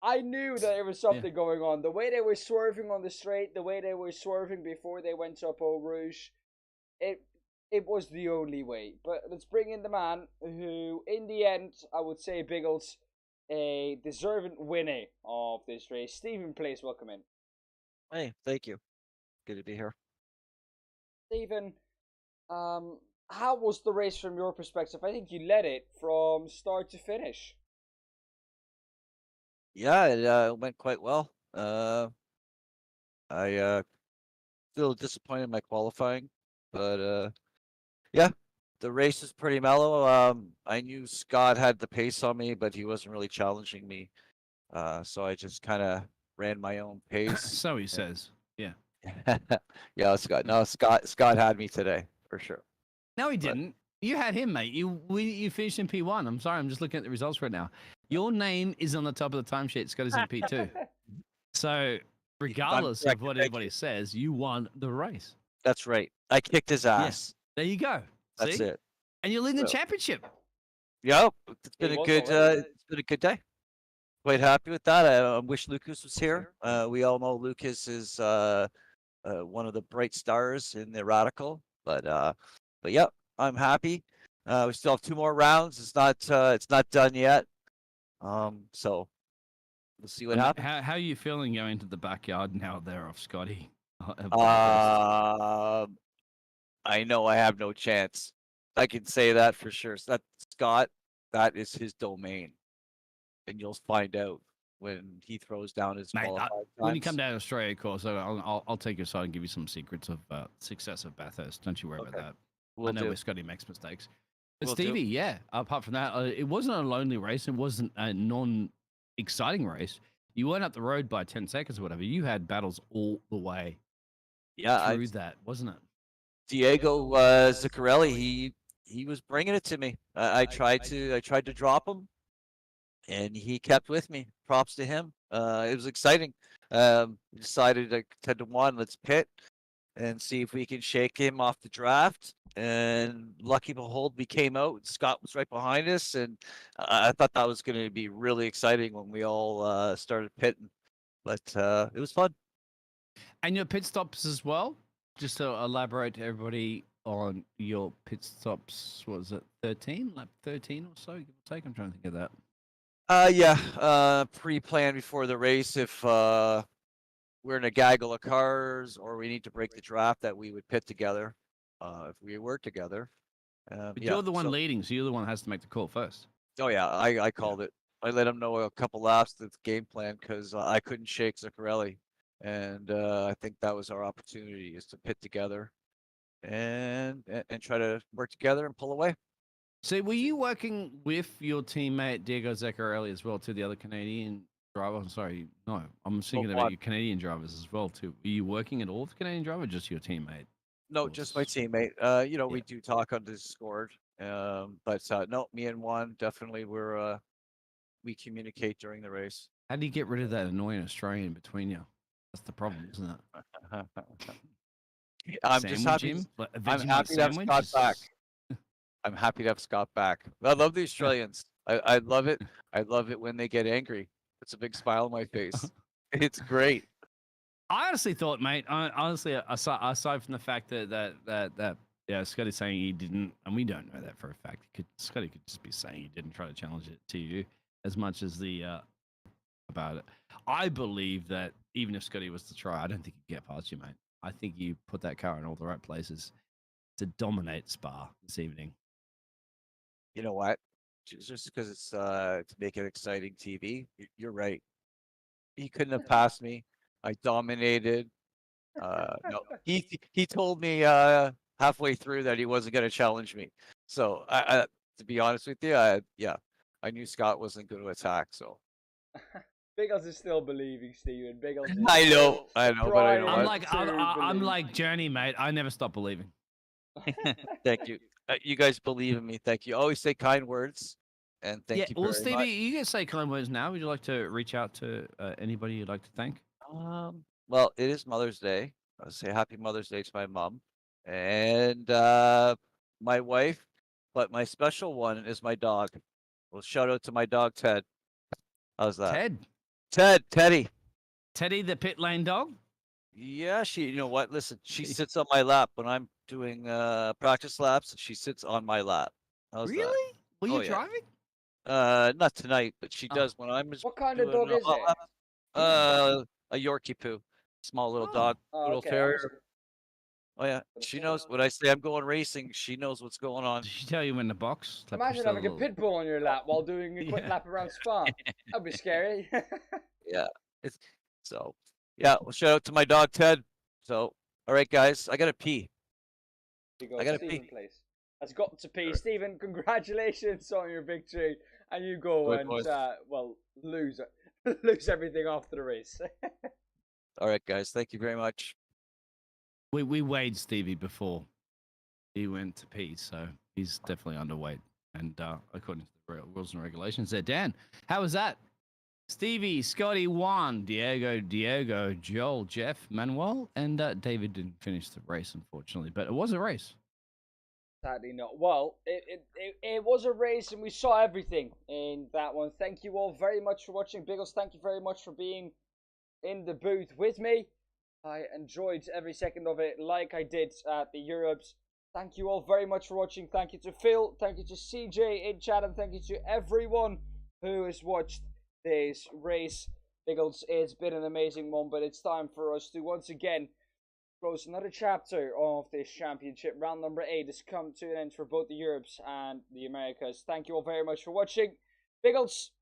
I knew that there was something going on. The way they were swerving on the straight, the way they were swerving before they went up Eau Rouge, it was the only way. But let's bring in the man who, in the end, I would say, Biggles, a deserving winner of this race. Stephen, please welcome in. Hey, thank you. Good to be here. Stephen, how was the race from your perspective? I think you led it from start to finish. Yeah, it went quite well. I still disappointed in my qualifying, but yeah, the race is pretty mellow. I knew Scott had the pace on me, but he wasn't really challenging me. So I just kind of ran my own pace. So he says. Yeah. Yeah, Scott. No, Scott had me today for sure. No, he didn't. You had him, mate. You finished in P1. I'm sorry, I'm just looking at the results right now. Your name is on the top of the timesheet. Scott is in P2. So regardless of what anybody says, you won the race. That's right. I kicked his ass. There you go. That's See? it. And you're leading the championship. Yep. It's been He a was good already. it's been a good day. Quite happy with that. I wish Lucas was here. We all know Lucas is one of the bright stars in the Radical, but yeah, I'm happy. We still have 2 more rounds. It's not done yet. So we'll see what happens. How are you feeling going to the backyard now there of Scotty? I know I have no chance. I can say that for sure. So that Scott, that is his domain, and you'll find out when he throws down his Mate, qualified when you times. come down to Australia, of course, I'll take your side and give you some secrets of success of Bathurst. Don't you worry about that. Will I know do. where Scotty makes mistakes. But Will do. Stevie, yeah, apart from that, it wasn't a lonely race. It wasn't a non-exciting race. You weren't up the road by 10 seconds or whatever. You had battles all the way Yeah, through that, wasn't it? Diego Zuccarelli, he was bringing it to me. I tried to drop him, and he kept with me. Props to him. It was exciting. We decided like 10-1, let's pit and see if we can shake him off the draft. And lucky behold, we came out. Scott was right behind us, and I thought that was going to be really exciting when we all started pitting. But it was fun. And your pit stops as well. Just to elaborate to everybody on your pit stops, what was it, 13? Lap 13 or so, give or take? I'm trying to think of that. Yeah, pre-planned before the race if we're in a gaggle of cars or we need to break the draft that we would pit together if we were together. But yeah, you're the one leading, so you're the one that has to make the call first. Oh yeah, I called it. I let him know a couple laps of the game plan because I couldn't shake Zuccarelli, and I think that was our opportunity is to pit together and try to work together and pull away. So were you working with your teammate Diego Zuccarelli as well, too, the other Canadian driver? I'm sorry, no, I'm thinking about your Canadian drivers as well, too. Were you working at all with the Canadian driver or just your teammate? No, just my teammate. We do talk on Discord, but no, me and Juan definitely we communicate during the race. How do you get rid of that annoying Australian between you? That's the problem, isn't it? I'm just happy. I'm happy to have Scott back. I'm happy to have Scott back. I love the Australians. I love it. I love it when they get angry. It's a big smile on my face. It's great. I honestly thought, mate. Honestly, aside from the fact that Scotty's saying he didn't, and we don't know that for a fact. Scotty could just be saying he didn't try to challenge it to you as much as about it. I believe that even if Scotty was to try, I don't think he'd get past you, mate. I think you put that car in all the right places to dominate Spa this evening. You know what? Just because it's to make it exciting TV. You're right. He couldn't have passed me. I dominated. No, he told me halfway through that he wasn't going to challenge me. So I to be honest with you, I knew Scott wasn't going to attack. So Biggles is still believing, Steven. Biggles is I know, but I know. I'm like Journey, mate. I never stop believing. Thank you. You guys believe in me. Thank you. Always say kind words, and thank you very Stevie, much. you can say kind words now. Would you like to reach out to anybody you'd like to thank? Well, it is Mother's Day. I'll say Happy Mother's Day to my mom and my wife, but my special one is my dog. Well, shout out to my dog Ted. How's that? Teddy. Teddy, the pit lane dog. Yeah, you know what? Listen, she sits on my lap when I'm doing practice laps. She sits on my lap. How's that? Really? Were you driving? Not tonight, but she Oh. does when I'm just What kind of doing, dog is it? a Yorkie poo, small little Oh. dog, Oh, little okay. terrier. Oh yeah, she knows when I say I'm going racing. She knows what's going on. Did she tell you in the box? Like, push Imagine that having a little- pit bull on your lap while doing a quick Yeah. lap around Spa. That'd be scary. Yeah, it's so. Yeah, well, shout out to my dog Ted. So, all right, guys, I gotta pee. You go, I gotta Stephen, pee. please. That's got to pee. Stephen, congratulations on your victory. And you go Good and, boys. well, lose lose everything after the race. All right, guys, thank you very much. We weighed Stevie before he went to pee, so he's definitely underweight. And according to the rules and regulations, there. Dan, how was that? Stevie, Scotty, Juan, Diego, Joel, Jeff, Manuel, and David didn't finish the race, unfortunately, but it was a race. Sadly not. Well, it was a race and we saw everything in that one. Thank you all very much for watching. Biggles, thank you very much for being in the booth with me. I enjoyed every second of it like I did at the Europes. Thank you all very much for watching. Thank you to Phil. Thank you to CJ in chat. And thank you to everyone who has watched this race. Biggles, it's been an amazing one, but it's time for us to once again close another chapter of this championship. Round number 8 has come to an end for both the Europes and the Americas. Thank you all very much for watching. Biggles,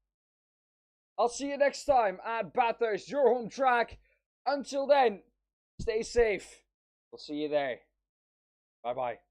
I'll see you next time at Bathurst, your home track. Until then, stay safe. We'll see you there. Bye-bye.